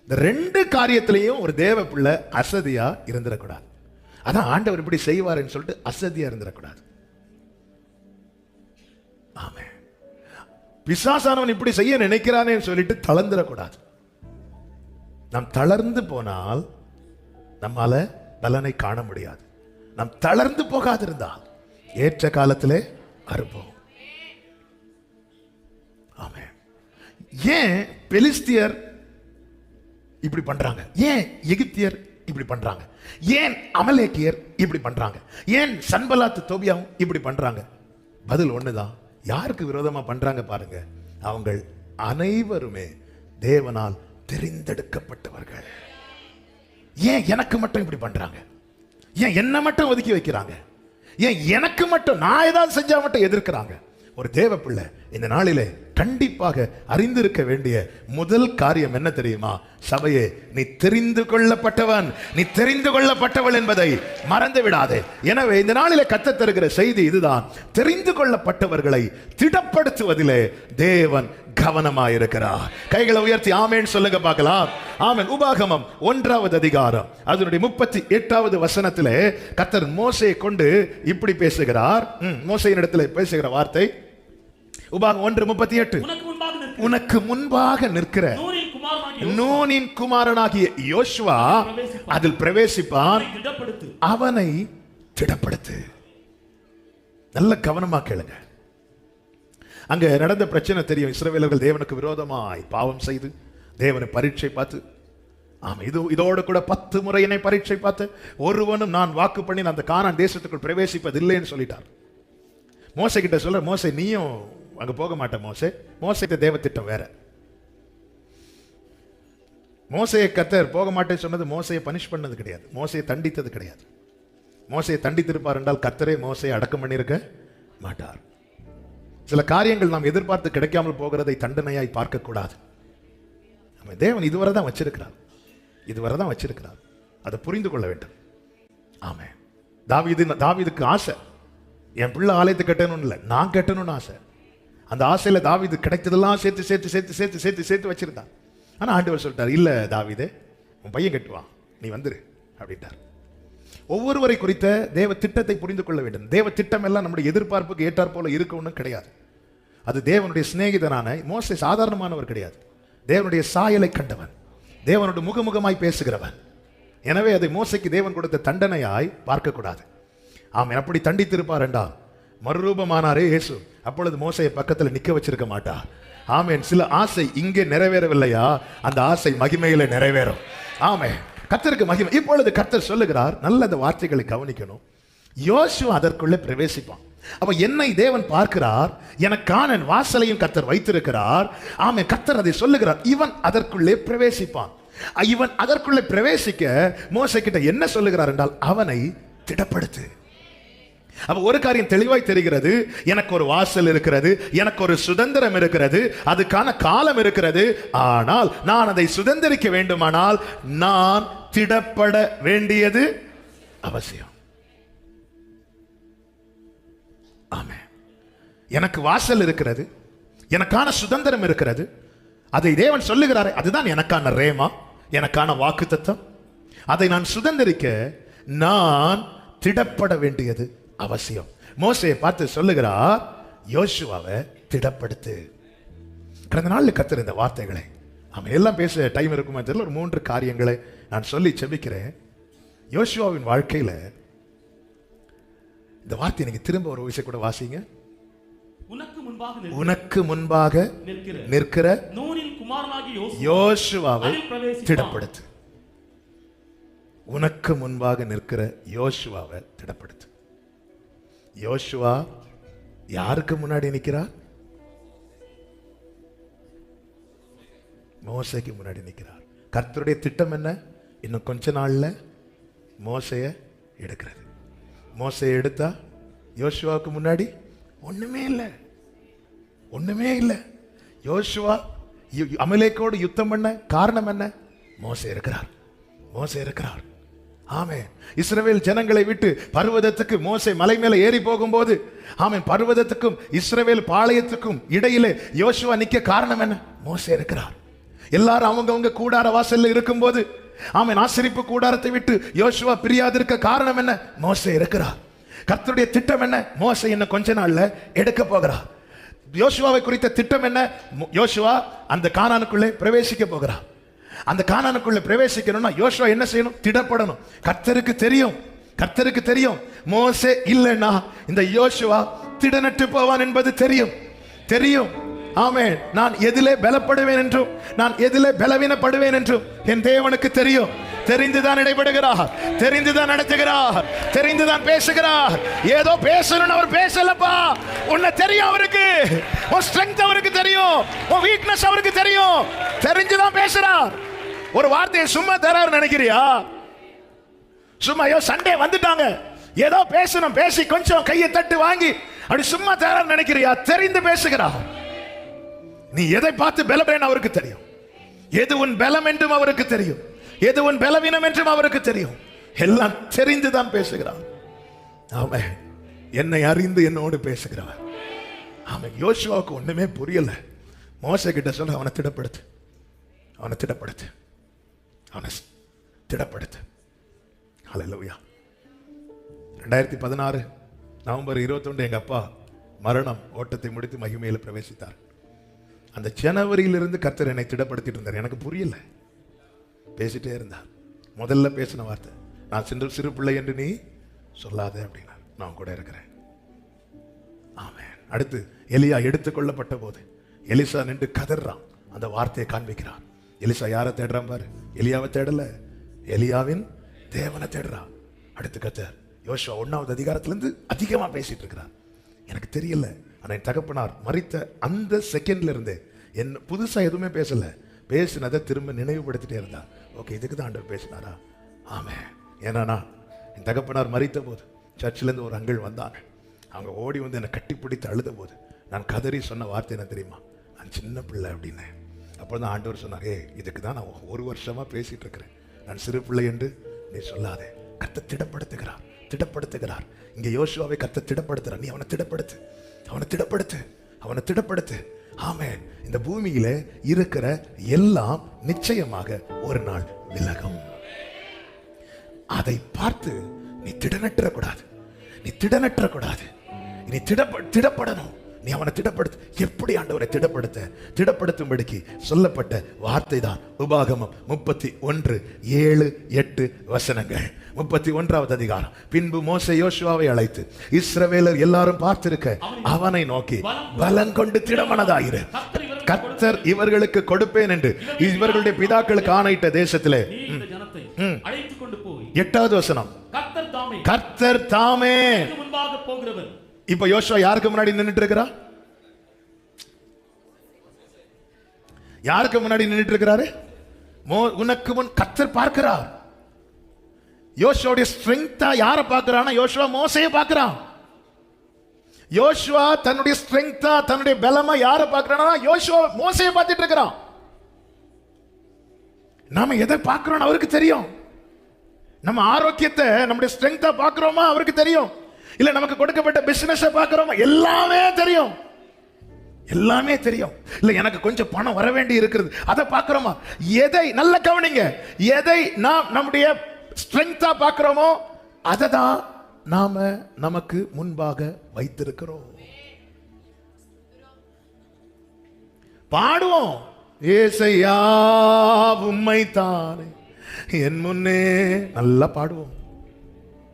இந்த 2 காரியத்திலையும் ஒரு தேவ பிள்ளை அசதியா இருந்துடக்கூடாது. அதான் ஆண்டவர் இப்படி செய்வார்னு சொல்லிட்டு அசதியா இருந்துடக்கூடாது. ஆமென். பிசாசானவன் இப்படி செய்ய நினைக்கிறானே சொல்லிட்டு தளர்ந்துடக்கூடாது. நாம் தளர்ந்து போனால் நம்மால பலனை காண முடியாது. நாம் தளர்ந்து போகாதிருந்தால் ஏற்ற காலத்திலே அறுப்போம். ஆமென். ஏன் பெலிஸ்தியர் இப்படி பண்றாங்க? ஏன் எகிப்தியர் இப்படி பண்றாங்க? ஏன் அமலேக்கியர் இப்படி பண்றாங்க? ஏன் சன்பலாத் தொபியாவும் இப்படி பண்றாங்க? பதில் ஒண்ணுதான். யாருக்கு விரோதமா பண்றாங்க பாருங்க. அவங்க அனைவருமே தேவனால் தெரிந்தெடுக்கப்பட்டவர்கள். ஏன் எனக்கு மட்டும் இப்படி பண்றாங்க? ஏன் என்ன மட்டும் ஒதுக்கி வைக்கிறாங்க? ஏன் எனக்கு மட்டும் நான் ஏதாவது செஞ்சா மட்டும் எதிர்க்கிறாங்க? ஒரு தேவ பிள்ளை இந்த நாளிலே கண்டிப்பாக அறிந்திருக்க வேண்டிய முதல் காரியம் என்ன தெரியுமா? சபையே, நீ தெரிந்து கொள்ளப்பட்டவன், நீ தெரிந்து கொள்ளப்பட்டவள் என்பதை மறந்து விடாதே. எனவே இந்த நாளிலே கர்த்தர் தருகிற செய்தி இதுதான். தெரிந்து கொள்ளப்பட்டவர்களை திடப்படுத்துவதிலே தேவன் கவனமாயிருக்கிறார். கைகளை உயர்த்தி ஆமென் சொல்லுங்க பார்க்கலாம். ஆமென். உபாகமம் 1வது அதிகாரம் அதனுடைய 38வது வசனத்திலே கர்த்தர் மோசேயை கொண்டு இப்படி பேசுகிறார். மோசேயின் இடத்திலே பேசுகிற வார்த்தை உபாகமம் 1:38. உனக்கு முன்பாக நிற்கிற நூனின் குமாரனாகிய யோசுவா அதில் பிரவேசிப்பான், அவனை திடப்படுத்து. நல்ல கவனமா கேளுங்க. அங்க நடந்த பிரச்சனை தெரியும். இஸ்ரவேலர்கள் தேவனுக்கு விரோதமாய் பாவம் செய்து தேவனை பரீட்சை பார்த்து, ஆமா இதோடு கூட 10 முறை என்னை பரீட்சை பார்த்து ஒருவனும் நான் வாக்கு பண்ணி அந்த கானான் தேசத்துக்குள் பிரவேசிப்பதில்லைன்னு சொல்லிட்டார். மோசே கிட்ட சொல்ற, மோசே நீயும் அங்க போக மாட்டேன். மோசே தேவ திட்டம் வேற. மோசையை கர்த்தர் போக மாட்டேன்னு சொன்னது மோசையை பனிஷ் பண்ணது கிடையாது, மோசையை தண்டித்தது கிடையாது. மோசையை தண்டித்திருப்பார் என்றால் கர்த்தரே மோசையை அடக்கம் பண்ணியிருக்க மாட்டார். சில காரியங்கள் நாம் எதிர்பார்த்து கிடைக்காமல் போகிறதை தண்டனையாய் பார்க்க கூடாது. நம்ம தேவன் இதுவரை தான் வச்சிருக்கிறார். அதை புரிந்து கொள்ள வேண்டும். ஆமென். தாவீதுக்கு ஆசை, என் பிள்ளை ஆலயத்தை கட்டணும்னு இல்லை, நான் கட்டணும்னு ஆசை. அந்த ஆசையில தாவீது கிடைத்ததெல்லாம் சேர்த்து வச்சிருந்தான். ஆனா ஆண்டவர் சொல்லிட்டார், இல்ல தாவீதே, உன் பையன் கட்டுவான், நீ வந்துரு அப்படின்ட்டார். ஒவ்வொருவரை குறித்த தேவ திட்டத்தை புரிந்து கொள்ள வேண்டும். தேவ திட்டம் எல்லாம் நம்முடைய எதிர்பார்ப்புக்கு ஏற்றார் போல இருக்கணும்னு கிடையாது. அது தேவனுடைய சிநேகிதனான மோசே சாதாரணமானவர் கிடையாது. தேவனுடைய சாயலை கண்டவன், தேவனுடைய முகமுகமாய் பேசுகிறவன். எனவே அதை மோசைக்கு தேவன் கொடுத்த தண்டனையாய் பார்க்க கூடாது. ஆமென். அப்படி தண்டித்திருப்பார் என்றால் மறுரூபமானாரே இயேசு, அப்பொழுது மோசையை பக்கத்தில் நிக்க வச்சிருக்க மாட்டார். ஆமென். சில ஆசை இங்கே நிறைவேறவில்லையா, அந்த ஆசை மகிமையில நிறைவேறும். ஆமென். கர்த்தருக்கு மகிமை. இப்பொழுது கர்த்தர் சொல்லுகிறார், நல்ல அந்த வார்த்தைகளை கவனிக்கணும். யோசுவா அதற்குள்ளே பிரவேசிப்பான். அப்ப என்னை தேவன் பார்க்கிறார், எனக்கான வாசலையும் கர்த்தர் வைத்திருக்கிறார். ஆமென். கர்த்தர் அதை சொல்லுகிறார், இவன் அதற்குள்ளே பிரவேசிப்பான். இவன் அதற்குள்ளே பிரவேசிக்க மோசே கிட்ட என்ன சொல்லுகிறார் என்றால், அவனை திடப்படுத்து. அப்ப ஒரு காரியம் தெளிவாய் தெரிகிறது, எனக்கு ஒரு வாசல் இருக்கிறது, எனக்கு ஒரு சுதந்திரம் இருக்கிறது, அதுக்கான காலம் இருக்கிறது. ஆனால் நான் அதை சுதந்திரிக்க வேண்டுமானால் நான் திடப்பட வேண்டியது அவசியம். ஆமென். எனக்கு வாசல் இருக்கிறது, எனக்கான சுதந்திரம் இருக்கிறது, அதை தேவன் சொல்லுகிறாரே, அதுதான் எனக்கான ரேமா, எனக்கான வாக்குத்தத்தம். அதை நான் சுதந்திரிக்க நான் திடப்பட வேண்டியது அவசியம். மோசேயை பார்த்து சொல்லுகிறார், யோசுவாவை திடப்படுத்து. கடந்த நாளில் கர்த்தர் இந்த வார்த்தைகளை, அவன் எல்லாம் பேச டைம் இருக்குமா தெரியல, ஒரு 3 காரியங்களை நான் சொல்லி செபிக்கிறேன். யோசுவாவின் வாழ்க்கையில இந்த வார்த்தை நீங்க திரும்ப ஒரு விஷயம் கூட வாசிங்க. உனக்கு முன்பாக நிற்கிற நூனின் குமாரனாகிய யோசுவாவை திடப்படுத்து. உனக்கு முன்பாக நிற்கிற யோசுவாவை திடப்படுத்து. யோசுவா யாருக்கு முன்னாடி நிற்கிறார்? மோசேக்கு முன்னாடி நிற்கிறார். கர்த்தருடைய திட்டம் என்ன? இன்னும் கொஞ்ச நாள்ல மோசைய எடுக்கிறது. மோசையை எடுத்தா யோசுவாவுக்கு முன்னாடி ஒண்ணுமே இல்லை. யோசுவா அமலேக்கோடு யுத்தம் பண்ண காரணம் என்ன? மோசே இருக்கிறார். ஆமென். இஸ்ரவேல் ஜனங்களை விட்டு பர்வதத்துக்கு மோசே மலை மேல ஏறி போகும்போது, ஆமென், பர்வதத்துக்கும் இஸ்ரவேல் பாளையத்துக்கும் இடையிலே யோசுவா நிக்க காரணம் என்ன? மோசே இருக்கிறார். எல்லாரும் அவங்கவங்க கூடார வாசல்ல இருக்கும்போது, ஆமென், ஆசரிப்பு கூடாரத்தை விட்டு யோசுவா பிரியாதிருக்க காரணம் என்ன? மோசே இருக்கிறார். கர்த்தருடைய திட்டம் என்ன? மோசே இன்னும் கொஞ்ச நாள்ல எடுக்க போகிறார். யோசுவாவை குறித்த திட்டம் என்ன? யோசுவா அந்த கானானுக்குள்ளே பிரவேசிக்க போகிறார். அந்த கானானுக்குள்ள பிரவேசிக்கணும்னா யோசுவா என்ன செய்யணும்? திடப்படணும். கர்த்தருக்கு தெரியும் மோசே இல்லைன்னா இந்த யோசுவா திடனற்று போவான் என்பது தெரியும். ஆமென். நான் எதிலே பலப்படுவேன் என்றும் நான் எதிலே பலவீனப்படுவேன் என்றும் என் தேவனுக்கு தெரியும். தெரிந்துதான் இடைபடுகிறார், தெரிந்துதான் நடத்துகிறார், தெரிந்துதான் பேசுகிறார். ஏதோ பேசணும்னு அவர் பேசலப்பா. உன்னை தெரியும் அவருக்கு, உன் ஸ்ட்ரெங்த் அவருக்கு தெரியும், உன் வீக்னஸ் அவருக்கு தெரியும். தெரிஞ்சுதான் பேசுறார். ஒரு வார்த்தையை சும்மா தராரு நினைக்கிறியா? சும்மா ஐயோ சண்டே வந்துட்டாங்க, ஏதோ பேசணும், பேசி கொஞ்சம் கையை தட்டு வாங்கி அப்படி சும்மா தேர நினைக்கிறியா? தெரிந்து பேசுகிறார். நீ எதை பார்த்து பலவீனம் அவருக்கு தெரியும். எது உன் பலம் என்றும் அவருக்கு தெரியும். எது உன் பலவீனம் என்றும் அவருக்கு தெரியும். எல்லாம் தெரிந்துதான் பேசுகிறார். ஆமென். என்னை அறிந்து என்னோடு பேசுகிறார். ஆமென். யோசுவாவுக்கு ஒண்ணுமே புரியல. மோசே கிட்ட சொல்ல, அவனை திடப்படுத்து, அவனை திடப்படுத்து, அவனை திடப்படுத்து. ஹல்லேலூயா. 2016 நவம்பர் 21 எங்க அப்பா மரணம் ஓட்டத்தை முடித்து மகிமையில் பிரவேசித்தார். அந்த ஜனவரியிலிருந்து கர்த்தர் என்னை திடப்படுத்திட்டு இருந்தார். எனக்கு புரியல, பேசிட்டே இருந்தார். முதல்ல பேசின வார்த்தை, நான் சிறு பிள்ளை என்று நீ சொல்லாத அப்படின்னா, நான் கூட இருக்கிறேன். ஆமென். அடுத்து எலியா எடுத்துக்கொள்ளப்பட்ட போது எலிசா நின்று கதறான். அந்த வார்த்தையை காண்பிக்கிறார். எலிசா யாரை தேடுறான் பாரு, எலியாவை தேடல, எலியாவின் தேவனை தேடுறான். அடுத்து கர்த்தர் யோசுவா 1வது அதிகாரத்திலிருந்து அதிகமா பேசிட்டு இருக்கிறார். எனக்கு தெரியல, ஆனா என் தகப்பனார் மரித்த அந்த செகண்ட்ல இருந்து என்ன புதுசா எதுவுமே பேசல, பேசினதை திரும்ப நினைவுபடுத்திட்டே இருந்தார். ஓகே, இதுக்கு தான் ஆண்டவர் பேசினாரா? ஆமென். ஏன்னா என் தகப்பனார் மரித்த போது சர்ச்சிலேருந்து ஒரு அங்கிள் வந்தாங்க. அவங்க ஓடி வந்து என்னை கட்டிப்பிடித்து அழுத போது நான் கதறி சொன்ன வார்த்தை என்ன தெரியுமா? நான் சின்ன பிள்ளை அப்படின்னு. அப்போ தான் ஆண்டவர் சொன்னார், இதுக்கு தான் நான் 1 வருஷமா பேசிட்டு இருக்கிறேன். நான் சிறு பிள்ளை என்று நீ சொல்லாதே. கர்த்தர் திடப்படுத்துகிறார், திடப்படுத்துகிறார். இங்க யோசுவாவை கர்த்தர் திடப்படுத்துறார். நீ அவனை திடப்படுத்து, அவனை திடப்படுத்து, அவனை திடப்படுத்து. ஆமென். இந்த பூமியில இருக்கிற எல்லாம் நிச்சயமாக ஒரு நாள் விலகும். அதை பார்த்து நீ திடனற்ற கூடாது, நீ திடனற்ற கூடாது, நீ திடப்படணும். நீ அவனை திடப்படுத்து. எப்படி ஆண்டவரை திடப்படுத்தும்படிக்கு சொல்லப்பட்ட வார்த்தை தான் உபாகமம் 31:7-8 வசனங்கள். 31வது அதிகாரம். பின்பு மோசே யோசுவாவை அழைத்து, இஸ்ரவேலர் எல்லாரும் பார்த்திருக்க அவனை நோக்கி, பலம் கொண்டு திடமனதாயிரு, கர்த்தர் இவர்களுக்கு கொடுப்பேன் என்று இவர்களுடைய பிதாக்களுக்கு ஆணையிட்ட தேசத்திலே. 8வது வசனம், கர்த்தர் தாமே முன்பாக போகிறவர். இப்ப யோசுவா யாருக்கு முன்னாடி நின்னுட்டு இருக்கிறா? யாருக்கு முன்னாடி நின்னுட்டு இருக்கிறாரு? உனக்கு முன் கர்த்தர் பார்க்கிறார். யோசுவாவுடைய ஸ்ட்ரெங்தா யாரை பார்க்கிறானா? யோசுவா மோசையை பார்க்கிறான். யோசுவா தன்னுடைய ஸ்ட்ரெங்தா, தன்னுடைய பலமா யாரை பார்க்கிறானா? யோசுவா மோசையை பார்த்துட்டு இருக்கிறான். நாம எதை பார்க்கிறோம் அவருக்கு தெரியும். நம்ம ஆரோக்கியத்தை, நம்முடைய ஸ்ட்ரெங்தா பார்க்கிறோமா அவருக்கு தெரியும். இல்ல நமக்கு கொடுக்கப்பட்ட பிசினஸ் பார்க்கிறோமா, எல்லாமே தெரியும், எல்லாமே தெரியும். இல்ல எனக்கு கொஞ்சம் பணம் வர வேண்டி இருக்கிறது, அதை பார்க்கிறோமா? எதை நல்ல கவனிங்க, எதை நாம் நம்முடைய ஸ்ட்ரெங்தா பார்க்கிறோமோ அதை தான் நாம நமக்கு முன்பாக வைத்திருக்கிறோம். பாடுவோம், ஏசையா உம்மை தானே என் முன்னே, நல்லா பாடுவோம்.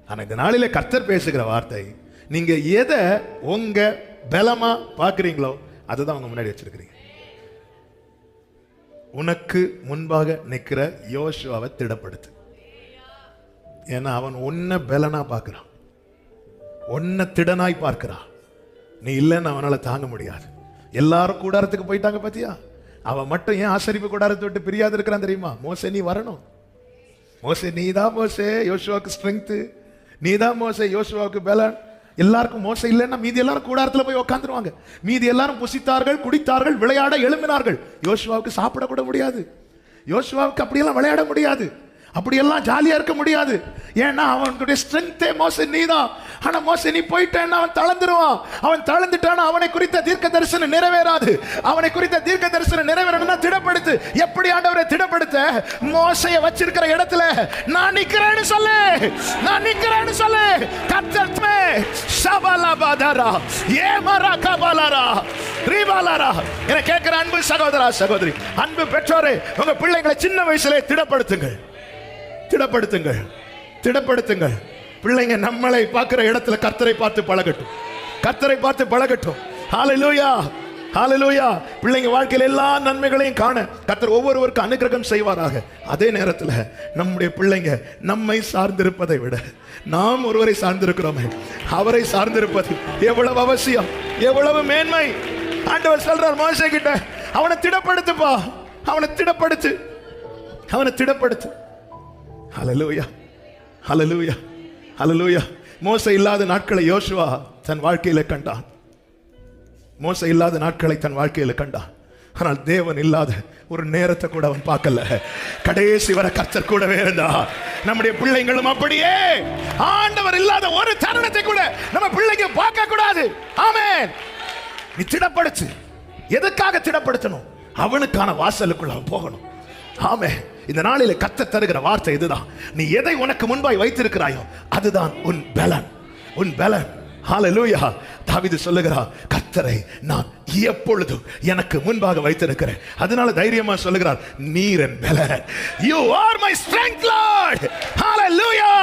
ஆனா இந்த நாளிலே கர்த்தர் பேசுகிற வார்த்தை, நீங்க எதை உங்க பலமா பார்க்கிறீங்களோ அதுதான் உங்க முன்னாடி வச்சிருக்கிறீங்க. உனக்கு முன்பாக நிற்கிற யோசுவாவை திடப்படுத்து. ஏன்னா அவன் உன்னை பலனா பார்க்கிறான், உன்னை திடனாய் பார்க்கிறான். நீ இல்லைன்னு அவனால தாங்க முடியாது. எல்லாரும் கூடாரத்துக்கு போயிட்டாங்க பாத்தியா, அவன் மட்டும் ஏன் ஆசரிப்பு கூடாரத்தை விட்டு பிரியாது இருக்கிறான் தெரியுமா? மோசே நீ வரணும். மோசே நீதான் மோசே யோசுவாவுக்கு ஸ்ட்ரெங்த், நீதான் மோசே யோசுவாவுக்கு பலன். எல்லாருக்கும் மோசே இல்லைன்னா மீதி எல்லாரும் கூடாரத்துல போய் உட்காந்துருவாங்க. மீதி எல்லாரும் புசித்தார்கள், குடித்தார்கள், விளையாட எழும்பினார்கள். யோசுவாவுக்கு சாப்பிட கூட முடியாது, யோசுவாவுக்கு அப்படியெல்லாம் விளையாட முடியாது, அப்படியெல்லாம் ஜாலியா இருக்க முடியாது. ஏன்னா அவனுடைய ஸ்ட்ரெங்தே மோசே நீதான். ஆனா மோசே நீ போயிட்டேன்னா அவன் தளர்ந்துருவான். அவன் தளர்ந்துட்டானா அவனை குறித்த தீர்க்க தரிசனம் நிறைவேறாது. அவனை குறித்த தீர்க்க தரிசனம் நிறைவேறணும்னா திடப்படுத்து. எப்படி ஆண்டவரை திடப்படுத்த? மோசையை வச்சிருக்கிற இடத்துல நான் நிக்கிறேன்னு சொல்லு, நான் நிக்கிறேன்னு சொல்லு. கர்த்தர்மே சபலபதரா ஏமரா கபலரா ரிபலரா. என கேட்கிற அன்பு சகோதரா சகோதரி, அன்பு பெற்றோரே, உங்க பிள்ளைகளை சின்ன வயசுல திடப்படுத்துங்கள், திடப்படுத்துங்கள், திடப்படுத்துங்கள். பிள்ளைங்க நம்மளை பார்க்கிற இடத்துல கர்த்தரை பார்த்து பழகட்டும், கர்த்தரை பார்த்து பழகட்டும். ஹல்லேலூயா, ஹல்லேலூயா. பிள்ளைங்க வாழ்க்கையில் எல்லா நன்மைகளையும் காண கர்த்தர் ஒவ்வொருவருக்கும் அனுக்கிரகம் செய்வாராக. அதே நேரத்தில் நம்முடைய பிள்ளைங்க நம்மை சார்ந்திருப்பதை விட நாம் ஒருவரை சார்ந்திருக்கிறோமே, அவரை சார்ந்திருப்பது எவ்வளவு அவசியம், எவ்வளவு மேன்மை. ஆண்டவர் சொல்றார் மோசே கிட்ட, அவனை திடப்படுத்துப்பா, அவனை திடப்படுத்து, அவனை திடப்படுத்து. ஹல்லேலூயா, ஹல்லேலூயா, ஹல்லேலூயா. மோசே இல்லாத நாட்களை யோசுவா தன் வாழ்க்கையில கண்டான். மோசே இல்லாத நாட்களை தன் வாழ்க்கையில கண்டான். ஆனால் தேவன் இல்லாத ஒரு நேரத்தை கூட அவன் பார்க்கல. கடைசி வரை கர்த்தர் கூடவே இருந்தா. நம்முடைய பிள்ளைங்களும் அப்படியே ஆண்டவர் இல்லாத ஒரு தருணத்தை கூட நம்ம பிள்ளைங்க பார்க்க கூடாது. ஆமென். நீ திடப்படுத்து. எதுக்காக திடப்படுத்தணும்? அவனுக்கான வாசலுக்குள்ள அவன் போகணும். ஆமென். இந்த நாளிலே கர்த்தர் தருகிற வார்த்தை இதுதான். நீ எதை உனக்கு முன்பாய் வைத்திருக்கிறாயோ அதுதான் உன் பலன், உன் பலன். ஹல்லேலூயா. தாவீது சொல்லுகிறார், கர்த்தரை நான் எப்பொழுதும் எனக்கு முன்பாக வைத்திருக்கிறேன். அதனால தைரியமா சொல்லுகிறார், நீர் என் பலன். You are my strength, Lord. ஹல்லேலூயா.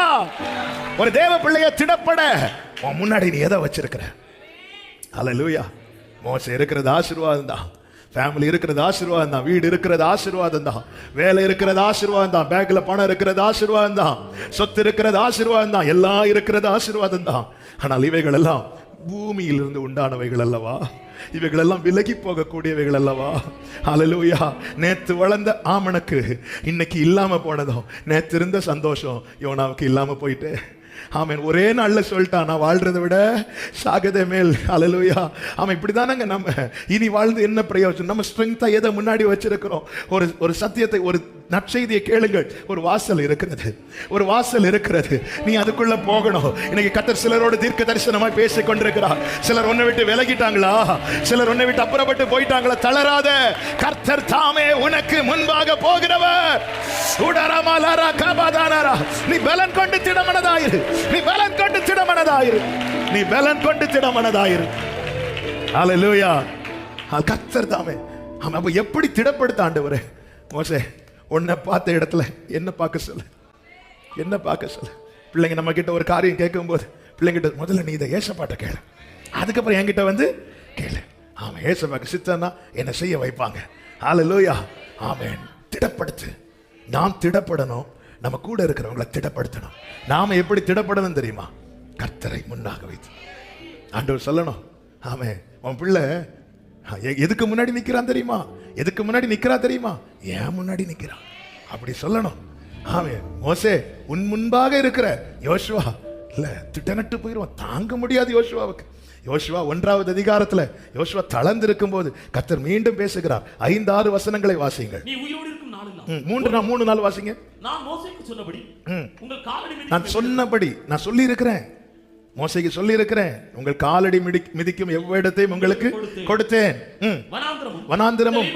ஒரு தேவ பிள்ளையை திடப்பட உன் முன்னாடி நீ எதை வச்சிருக்கிற? ஹல்லேலூயா. மோசே இருக்கிறது ஆசீர்வாதம் தான். ஃபேமிலி இருக்கிறது ஆசீர்வாதம் தான். வீடு இருக்கிறது ஆசீர்வாதம் தான். வேலை இருக்கிறது ஆசீர்வாதம் தான். பேங்க்ல பணம் இருக்கிறது ஆசீர்வாதம் தான். சொத்து இருக்கிறது ஆசீர்வாதம் தான். எல்லாம் இருக்கிறது ஆசீர்வாதம் தான். ஆனால் இவைகள் எல்லாம் பூமியிலிருந்து உண்டானவைகள் அல்லவா? இவைகள் எல்லாம் விலகி போகக்கூடியவைகள் அல்லவா? ஹல்லேலூயா. நேத்து வளர்ந்த ஆமணக்கு இன்னைக்கு இல்லாம போனதோ, நேத்து இருந்த சந்தோஷம் யோனாவுக்கு இல்லாம போயிட்டு. ஆமென். ஒரே நாள்ல சொல்லிட்டான், நான் வாழ்றதை விட சாகதே மேல். ஹல்லேலூயா. ஆமாம், இப்படிதானங்க நம்ம இனி வாழ்ந்து என்ன பிரயோஜனம்? நம்ம ஸ்ட்ரென்த்தா எதை முன்னாடி வச்சிருக்கிறோம்? ஒரு சத்தியத்தை, ஒரு நற்செய்தியை கேளுங்கள். ஒரு வாசல் இருக்கிறது, ஒரு வாசல் இருக்கிறது. நீ அதுக்குள்ள போகணும். இன்னைக்கு கர்த்தர் சிலரோடு தீர்க்க தரிசனமாய் பேசிக் கொண்டிருக்கிறார். சிலர் உன்னை விட்டு விலகிட்டாங்களா? சிலர் உன்னை விட்டு அப்புறப்பட்டு போயிட்டாங்களா? தளராத. கர்த்தர் தாமே உனக்கு முன்பாக போகிறவர். உடரமலரா கபதானரா. நீ பலன் கொண்டு திடமனதாயிரு. நீ பலன் கொண்டு திடமனதாயிரு. நீ பலன் கொண்டு திடமனதாயிரு. ஹல்லேலூயா. கர்த்தர் தாமே. அப்ப எப்படி திடப்படுத்த ஆண்டவரே? மோசே, உன்னை பார்த்த இடத்துல என்ன பார்க்க சொல்லு, என்ன பார்க்க சொல்லு. பிள்ளைங்க நம்ம கிட்ட ஒரு காரியம் கேட்கும் போது பிள்ளைங்கிட்ட முதல்ல நீ இதை ஏசப்பாட்ட கேளு, அதுக்கப்புறம் என்கிட்ட வந்து கேளு. ஆமாம், ஏசப்பாக்கு சித்தன்னா என்ன செய்ய வைப்பாங்க. ஹல்லேலூயா. ஆமென். திடப்படுத்து. நாம் திடப்படணும். நம்ம கூட இருக்கிறவங்களை திடப்படுத்தணும். நாம எப்படி திடப்படணும் தெரியுமா? கர்த்தரை முன்னாக வைத்து ஆண்டவர் சொல்லணும். ஆமென். உன் பிள்ளை எதுக்கு முன்னாடி நிக்கிறான் தெரியுமா? எதுக்கு முன்னாடி நிக்கிறா தெரியுமா? ஏன் முன்னாடி நிக்கிறான் அப்படி சொல்லணும். ஆமென். மோசே உன் முன்பாக இருக்கிற யோசுவா இல்ல திட்டனட்டு போயிடுவான். தாங்க முடியாது யோசுவாவுக்கு. யோசுவா 1வது அதிகாரத்துல யோசுவா தளர்ந்து இருக்கும் போது கர்த்தர் மீண்டும் பேசுகிறார். 5-6 வசனங்களை வாசிங்கள். நீ உயிரோடு இருக்கும் நாளெல்லாம் 3 நாள் வாசிங்க. நான் மோசேக்கு சொன்னபடி உங்கள் காலடி நான் சொன்னபடி நான் சொல்லி இருக்கிறேன். மோசேக்கு சொல்லி இருக்கிறேன். உங்கள் காலடி மிதிக்கும் எவ்விடத்தையும் உங்களுக்கு கொடுத்தேன். வனாந்திரமும்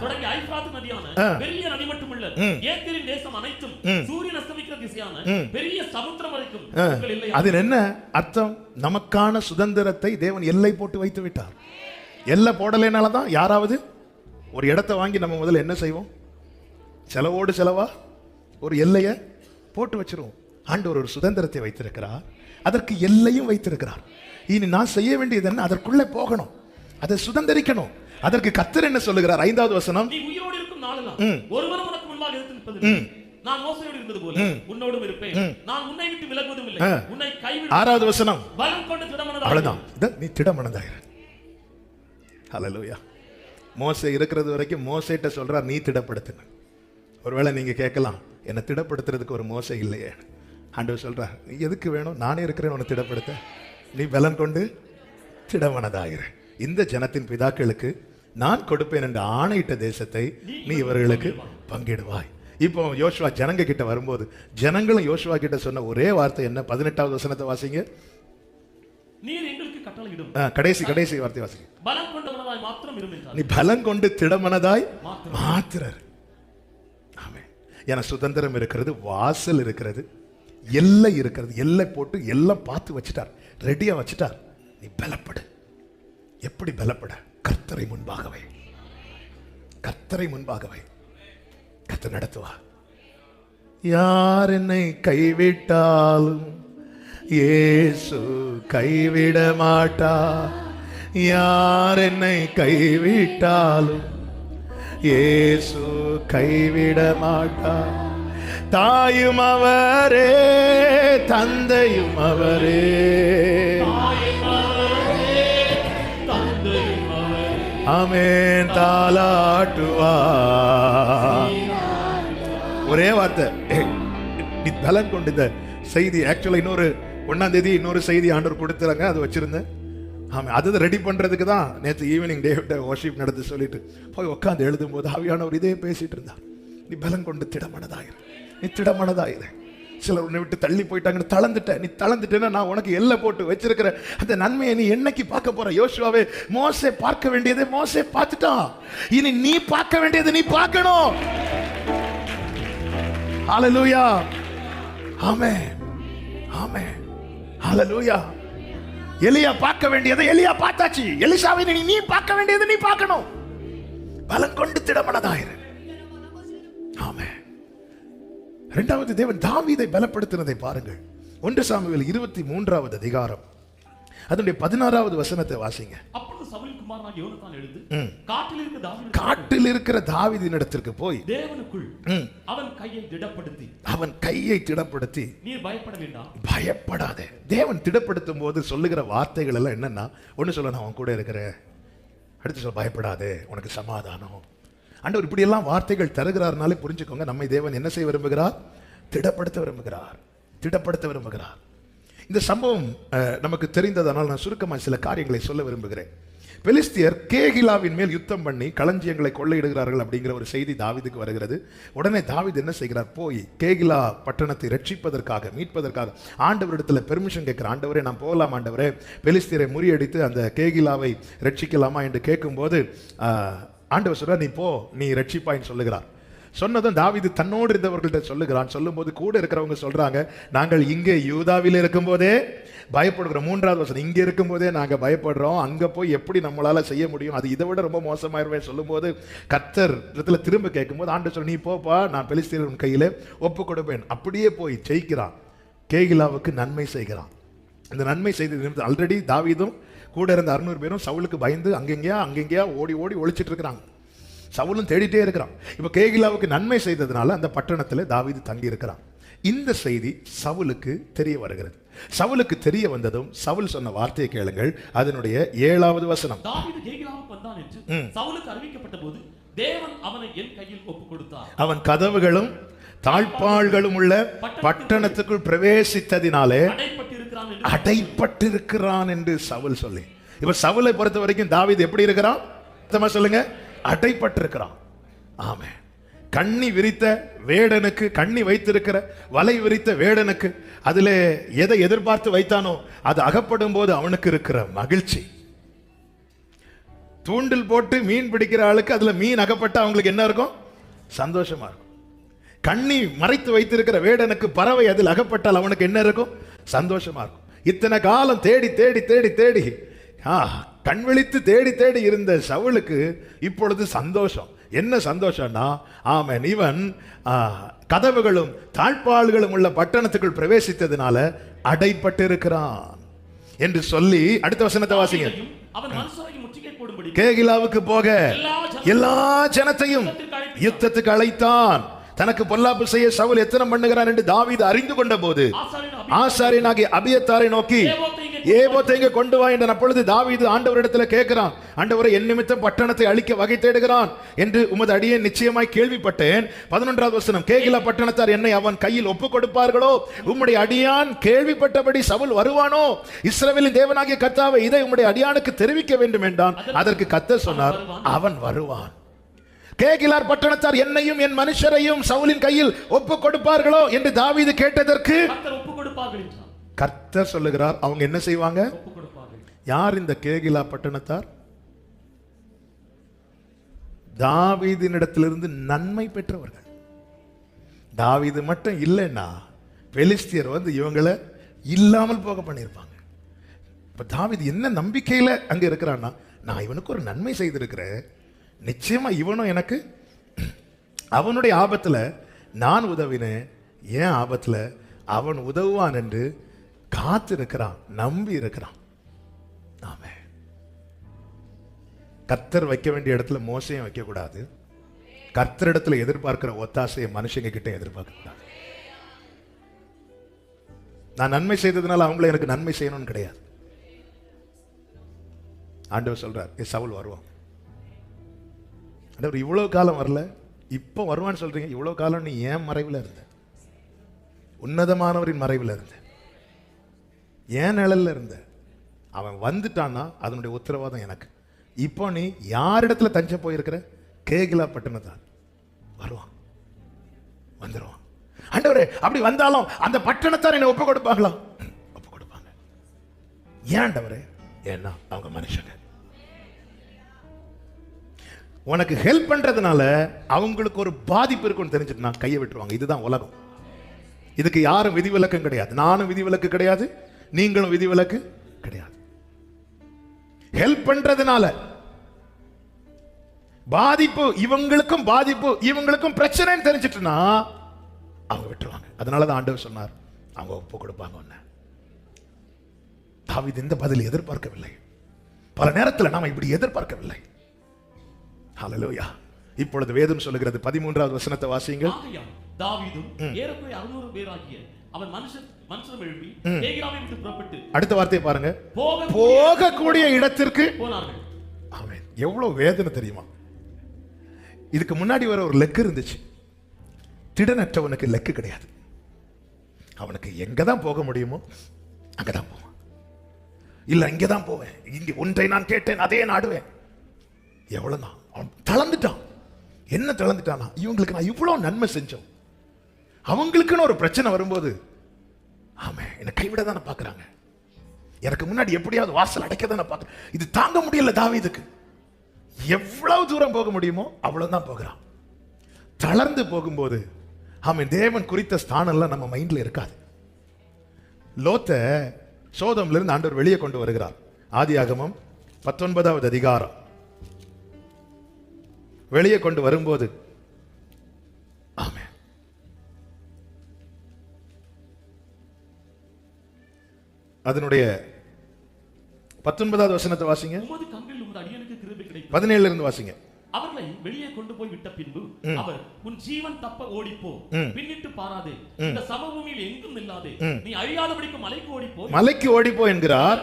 தொடங்கி ஐப்ராத் நதியான பெரிய நதி மட்டுமல்ல, ஏத்திரின் தேசம் அனைத்தும் சூரியன் அஸ்தமிக்கிற திசையான பெரிய சமுத்திரம் வரைக்கும் உங்கள் எல்லை. அது என்ன அர்த்தம்? நமக்கான சுதந்திரத்தை தேவன் எல்லை போட்டு வைத்து விட்டார். எல்லை போடலைனாலதான் யாராவது ஒரு இடத்தை வாங்கி நம்ம முதல்ல என்ன செய்வோம்? செலவோடு செலவா ஒரு எல்லையை போட்டு வச்சிருவோம். ஆண்டவர் ஒரு சுதந்திரத்தை வைத்திருக்கிறார். அதற்கு எல்லையும் வைத்திருக்கிறார். இனி நான் செய்ய வேண்டியது என்ன? அதற்குள்ளே போகணும், அதை சுதந்திரிக்கணும். அதற்கு கர்த்தர் என்ன சொல்லுகிறார்? 5வது வசனம், நீ உயிரோடு இருக்கும் நாளெல்லாம் ஒருவரும் உனக்கு முன்பாக இருந்து நிற்பதில்லை. நான் மோசேயோடு இருந்தது போல உன்னோடும் இருப்பேன். நான் உன்னை விட்டு விலகுவதும் இல்லை, உன்னை கைவிடுவதும். 6வது வசனம், பலம் கொண்டு திடமனதாயிரு. அவ்வளவுதான், நீ திடமனதாயிரு. ஹல்லேலூயா. மோசே இருக்கிறது வரைக்கும் மோசேட்ட சொல்றார், நீ திடப்படுத்தின. ஒருவேளை நீங்க கேட்கலாம், என்னை திடப்படுத்துறதுக்கு ஒரு மோசே இல்லையே. ஆண்டவர் சொல்றார், நீ எதுக்கு வேணும்? நானே இருக்கிறேன் உன்னை திடப்படுத்த. நீ பலன் கொண்டு திடமனதாயிரு. இந்த ஜனத்தின் பிதாக்களுக்கு நான் கொடுப்பேன் என்று ஆணையிட்ட தேசத்தை நீ இவர்களுக்கு பங்கிடுவாய். இப்போ யோசுவா ஜனங்க கிட்ட வரும்போது ஜனங்களும் யோசுவா கிட்ட சொன்ன ஒரே வார்த்தை என்ன? 18வது வசனத்தை வாசிங்க. நீர் எங்களுக்கு கட்டளையிடும். கடைசி வார்த்தை வாசிங்க. பலம் கொண்டவனாய் மாத்திரம் இரு என்றார். நீ பலம் கொண்டு திடமனதாய் மாத்திரர். ஆமென். என சுதந்திரம் இருக்கிறது, வாசல் இருக்கிறது, எல்லை இருக்கிறது. எல்லை போட்டு எல்லாம் பார்த்து வச்சுட்டார், ரெடியா வச்சுட்டார். நீ பலப்படு. எப்படி பலப்பட? கர்த்தரை முன்பாகவே, கர்த்தரை முன்பாகவே. கர்த்தர் நடத்துவா. யார் என்னை கைவிட்டாலும் இயேசு கைவிட மாட்டார். யார் என்னை கைவிட்டாலும் இயேசு கைவிட மாட்டார். தாயும் அவரே, தந்தையும் அவரே. ஆமென். தாலாட்டுவா. ஒரே வார்த்தை, நீ பலன் கொண்டு இந்த செய்தி ஆக்சுவலா இன்னொரு 1ஆம் தேதி இன்னொரு செய்தி ஆண்டவர் கொடுத்துறாங்க, அது வச்சிருந்தேன். ஆமா, அது ரெடி பண்றதுக்கு தான் நேற்று ஈவினிங் டேவிட்ட வர்ஷிப் நடந்து சொல்லிட்டு போய் உட்காந்து எழுதும் போது ஆவியானவர் இதே பேசிட்டு இருந்தார். நீ பலம் கொண்டு திடமனதாயிரு, நீ திடமனதாயிரு. சிலர் உன்னை விட்டு தள்ளி போயிட்டாங்கன்னு தளர்ந்துட்ட, நீ தளர்ந்துட்டேன்னா நான் உனக்கு எல்லை போட்டு வச்சிருக்கிற அந்த நன்மையை நீ என்னைக்கு பார்க்க போற? யோசுவாவே, மோசே பார்க்க வேண்டியதை மோசே பார்த்துட்டான், இனி நீ பார்க்க வேண்டியதை நீ பார்க்கணும். ஹல்லேலூயா, ஆமென், ஆமென், ஹல்லேலூயா. எலியா பார்க்க வேண்டியதை எலியா பார்த்தாச்சு, எலிசாவை நீ பார்க்க வேண்டியதை நீ பார்க்கணும். பலம் கொண்டு திடமனதாயிரு. ஆமென். இரண்டாவது, தேவன் தாவீதை பலப்படுத்தினதை பாருங்கள். 1 சாமுவேல் 23வது அதிகாரம் அதனுடைய 16வது வசனத்தை வாசிங்க. அப்பொழுது சவுலின் குமாரனாகிய யோனத்தான் எழுந்து காட்டில் இருக்கிற தாவீதினிடத்திற்கு போய் தேவனுக்குள் அவன் கையை திடப்படுத்தி நீ பயப்பட வேண்டாம், பயப்படாதே. தேவன் திடப்படுத்தும் போது சொல்லுகிற வார்த்தைகள் எல்லாம் என்னன்னா, ஒன்னு சொல்ல, நான் அவன் கூட இருக்கிறேன். அடுத்து சொல்ல, பயப்படாதே, உனக்கு சமாதானம். ஆண்டவர் இப்படி எல்லாம் வார்த்தைகள் தருகிறார்னாலே புரிஞ்சுக்கோங்க, நம்மை தேவன் என்ன செய்ய விரும்புகிறார்? திடப்படுத்த விரும்புகிறார், திடப்படுத்த விரும்புகிறார். இந்த சம்பவம் நமக்கு தெரிந்ததனால் நான் சுருக்கமாக சில காரியங்களை சொல்ல விரும்புகிறேன். பெலிஸ்தியர் கேகிலாவின் மேல் யுத்தம் பண்ணி களஞ்சியங்களை கொள்ளையிடுகிறார்கள் அப்படிங்கிற ஒரு செய்தி தாவீதுக்கு வருகிறது. உடனே தாவீது என்ன செய்கிறார்? போய் கேகிலா பட்டணத்தை ரட்சிப்பதற்காக, மீட்பதற்காக ஆண்டவரிடத்தில் பெர்மிஷன் கேட்கிறார். ஆண்டவரே, நான் போகலாம் ஆண்டவரே, பெலிஸ்தியரை முறியடித்து அந்த கேகிலாவை ரட்சிக்கலாமா என்று கேட்கும்போது ஆண்டவர் சொல்றார், நீ போ, நீ ரட்சிப்பாயின்னு சொல்லுகிறார். சொன்னதும் தாவீது தன்னோடு இருந்தவர்கள்ட்ட சொல்லுகிறான். சொல்லும் போது கூட இருக்கிறவங்க சொல்றாங்க, நாங்கள் இங்கே யூதாவில் இருக்கும் போதே பயப்படுகிறோம். 3வது வசனம், இங்க இருக்கும் போதே நாங்க பயப்படுறோம், அங்க போய் எப்படி நம்மளால செய்ய முடியும், அது இதை விட ரொம்ப மோசமாயிருவேன் சொல்லும் போது கர்த்தர் இடத்துல திரும்ப கேட்கும் போது ஆண்டவர் சொல்ல, நீ போப்பா, நான் பெலிஸ்தியரின் கையில ஒப்பு கொடுப்பேன். அப்படியே போய் ஜெயிக்கிறான், கேகிலாவுக்கு நன்மை செய்கிறான். இந்த நன்மை செய்து ஆல்ரெடி தாவீதும் கூட இருந்த 600 பேரும் சவுலுக்கு பயந்து அங்கெங்கேயா ஓடி ஓடி ஒளிச்சிட்டு இருக்கிறாங்க. சவுலும் தேடிட்டே இருக்கிறான். இப்ப கேகிலாவுக்கு நன்மை செய்ததுனால அந்த பட்டணத்தில் தாவீது தங்கி இருக்கிறான். இந்த செய்தி சவுலுக்கு தெரிய வருகிறது. சவுலுக்கு தெரிய வந்ததும் சவுல் சொன்ன வார்த்தையை கேளுங்கள். அதனுடைய 7வது வசனம். தாவீது கேகிலாவுக்கு வந்தான் என்று சவுலுக்கு அறிவிக்கப்பட்டபோது தேவன் அவனை என் கையில் ஒப்புக் கொடுத்தார். அவன் கதவுகளும் தாழ்பாள்களும் உள்ள பட்டணத்துக்குள் பிரவேசித்ததினாலே அடைப்பட்டிருக்கிறான் என்று சவுல் சொல்லி, இப்ப சவுலை பொறுத்த வரைக்கும் தாவீது எப்படி இருக்கிறான் சொல்லுங்க? அடைப்பட்டிருக்கிறான். ஆமென். கண்ணி விரித்த வேடனுக்கு, கண்ணி வைத்திருக்கிற வலை விரித்த வேடனுக்கு அதுல எதை எதிர்பார்த்து வைத்தானோ அது அகப்படும் போது அவனுக்கு இருக்கிற மகிழ்ச்சி. தூண்டில் போட்டு மீன் பிடிக்கிற ஆளுக்கு அதுல மீன் அகப்பட்ட அவங்களுக்கு என்ன இருக்கும்? சந்தோஷமா இருக்கும். கண்ணி மறைத்து வைத்திருக்கிற வேடனுக்கு பறவை அதில் அகப்பட்டால் அவனுக்கு என்ன இருக்கும்? சந்தோஷமா இருக்கும். இத்தனை காலம் தேடி தேடி தேடி தேடி கண் விழித்து தேடி தேடி இருந்த சவுலுக்கு இப்பொழுது சந்தோஷம். என்ன சந்தோஷம்னா, ஆமென், இவன் கதவுகளும் தாழ்பாள்களும் உள்ள பட்டணத்துக்குள் பிரவேசித்ததுனால அடைப்பட்டிருக்கிறான் என்று சொல்லி அடுத்த வசனத்தை வாசிங்க. கேகிலாவுக்கு போக எல்லா ஜனத்தையும் யுத்தத்துக்கு அழைத்தான். தனக்கு பொல்லாப்பு செய்ய சவுல் எத்தனை பண்ணுகிறான் என்று தாவீது அறிந்து கொண்ட போது ஆசாரியனாகிய அபியத்தாரை நோக்கி, ஏபோத்தை இங்கே கொண்டு வா என்று அப்பொழுது தாவீது ஆண்டவரிடத்தில் கேட்கிறான். ஆண்டவரை, என் நிமித்தம் பட்டணத்தை அழிக்க வகை தேடுகிறான் என்று உமது அடியே நிச்சயமாய் கேள்விப்பட்டேன். 11வது வசனம். கேகிலா பட்டணத்தார் என்னை அவன் கையில் ஒப்புக் கொடுப்பார்களோ? உம்முடைய அடியான் கேள்விப்பட்டபடி சவுல் வருவானோ? இஸ்ரவேலின் தேவனாகிய கர்த்தாவே, இதை உம்முடைய அடியானுக்கு தெரிவிக்க வேண்டும் என்றான். அதற்கு கர்த்தர் சொன்னார், அவன் வருவான். கேகிலார் பட்டணத்தார் என்னையும் என் மனுஷரையும் சவுலின் கையில் ஒப்புக் கொடுப்பார்களோ என்று தாவீது கேட்டதற்கு கர்த்தர் சொல்லுகிறார், அவங்க என்ன செய்வாங்க? யார் இந்த கேகிலா பட்டணத்தார்? தாவீதினிடத்திலிருந்து நன்மை பெற்றவர்கள். தாவீது மட்டும் இல்லைன்னா பெலிஸ்தியர் வந்து இவங்களை இல்லாமல் போக பண்ணியிருப்பாங்க. இப்ப தாவீது என்ன நம்பிக்கையில அங்க இருக்கிறான்னா, நான் இவனுக்கு ஒரு நன்மை செய்திருக்கிறேன், நிச்சயமா இவனும் எனக்கு அவனுடைய ஆபத்துல நான் உதவினேன், ஏன் ஆபத்துல அவன் உதவுவான் என்று காத்திருக்கிறான், நம்பி இருக்கிறான். ஆமென். கர்த்தர் வைக்க வேண்டிய இடத்துல மோசையும் வைக்க கூடாது. கர்த்தர் இடத்துல எதிர்பார்க்கிற ஒத்தாசையை மனுஷங்க கிட்ட எதிர்பார்க்க கூடாது. நான் நன்மை செய்ததுனால அவங்கள எனக்கு நன்மை செய்யணும்னு கிடையாது. ஆண்டவர் சொல்றார், சவுல் வருவான். இவ்வளவு காலம் வரல, இப்ப வருவான்னு சொல்றீங்க. இவ்வளவு காலம் நீ ஏன் மறைவில் இருந்த? உன்னதமானவரின் மறைவில் இருந்த, ஏன் நிழல்ல இருந்த. அவன் வந்துட்டான்னா அதனுடைய உத்தரவாதம் எனக்கு. இப்போ நீ யாரிடத்துல தஞ்சம் போயிருக்கிற? கேகிலா பட்டணத்தான். வருவான், வந்துருவான். ஆண்டவரே, அப்படி வந்தாலும் அந்த பட்டணத்தார் என்னை ஒப்பு கொடுப்பாங்களா? ஒப்பு கொடுப்பாங்க. ஏன் ஆண்டவரே? ஏன்னா அவங்க மனுஷங்க. உனக்கு ஹெல்ப் பண்றதுனால அவங்களுக்கு ஒரு பாதிப்பு இருக்குன்னு தெரிஞ்சுட்டு நான் கையை விட்டுருவாங்க. இதுதான் உலகம். இதுக்கு யாரும் விதிவிலக்கும் கிடையாது. நானும் விதிவிலக்கு கிடையாது, நீங்களும் விதிவிலக்கு கிடையாது. ஹெல்ப் பண்றதுனால பாதிப்பு, இவங்களுக்கும் பாதிப்பு, இவங்களுக்கும் பிரச்சனைன்னு தெரிஞ்சிட்டுனா அவங்க விட்டுருவாங்க. அதனாலதான் ஆண்டவர் சொன்னார், அவங்க ஒப்பு கொடுப்பாங்க. தாவீது இந்த பதில் எதிர்பார்க்கவில்லை. பல நேரத்தில் நாம இப்படி எதிர்பார்க்கவில்லை. ஹல்லேலூயா. இப்பொழுது வேதம் சொல்லுகிறது, 13வது வசனத்தை வாசியுங்கள். தாவீதும் ஏறக்குறைய 600 பேராகிய அவன் மனுஷரும் எழுப்பி கேகிலாவை விட்டு புறப்பட்டு, அடுத்த வார்த்தையை பாருங்க, போகக்கூடிய இடத்திற்கு போனார்கள். ஆமென். எவ்வளவு வேதனை தெரியுமா? இதுக்கு முன்னாடி வர ஒரு லெக்கு இருந்துச்சு. திடனற்றவனுக்கு லெக்கு கிடையாது. அவனுக்கு எங்கதான் போக முடியுமோ அங்கதான் போவான். இல்ல இங்கதான் போவேன், இங்க ஒன்றை நான் கேட்டேன் அதே நாடுவேன். எவ்வளவுதான் அவன் தளர்ந்துட்டான். என்ன தளர்ந்துட்டானா, இவங்களுக்கு நான் இவ்வளவு நன்மை செஞ்சோம், அவங்களுக்குன்னு ஒரு பிரச்சனை வரும்போது ஆமே என்னை கைவிட தானே பாக்குறாங்க, எனக்கு முன்னாடி எப்படியாவது வாசல் அடைக்க தானே பாக்குறேன். இது தாங்க முடியல தாவீதுக்கு. எவ்வளவு தூரம் போக முடியுமோ அவ்வளவுதான் போகிறான். தளர்ந்து போகும்போது ஆமே தேவன் குறித்த ஸ்தானம் எல்லாம் நம்ம மைண்ட்ல இருக்காது. லோத்தை சோதம்ல இருந்து ஆண்டவர் வெளியே கொண்டு வருகிறார். ஆதியாகமம் 19வது அதிகாரம். வெளியே கொண்டு வரும்போது ஆமென், அதனுடைய 19வது வசனத்தை வாசிங்க. 17 இருந்து வாசிங்க. அவர்களை வெளியே கொண்டு போய் விட்ட பின்பு அவர், உன் ஜீவன் தப்ப ஓடிப்போ, பின்னிட்டு பாராதே, இந்த சமபூமியில் எங்கும் இல்லாதே, நீ அழியாதபடிக்கு மலைக்கு ஓடிப்போ என்கிறார்.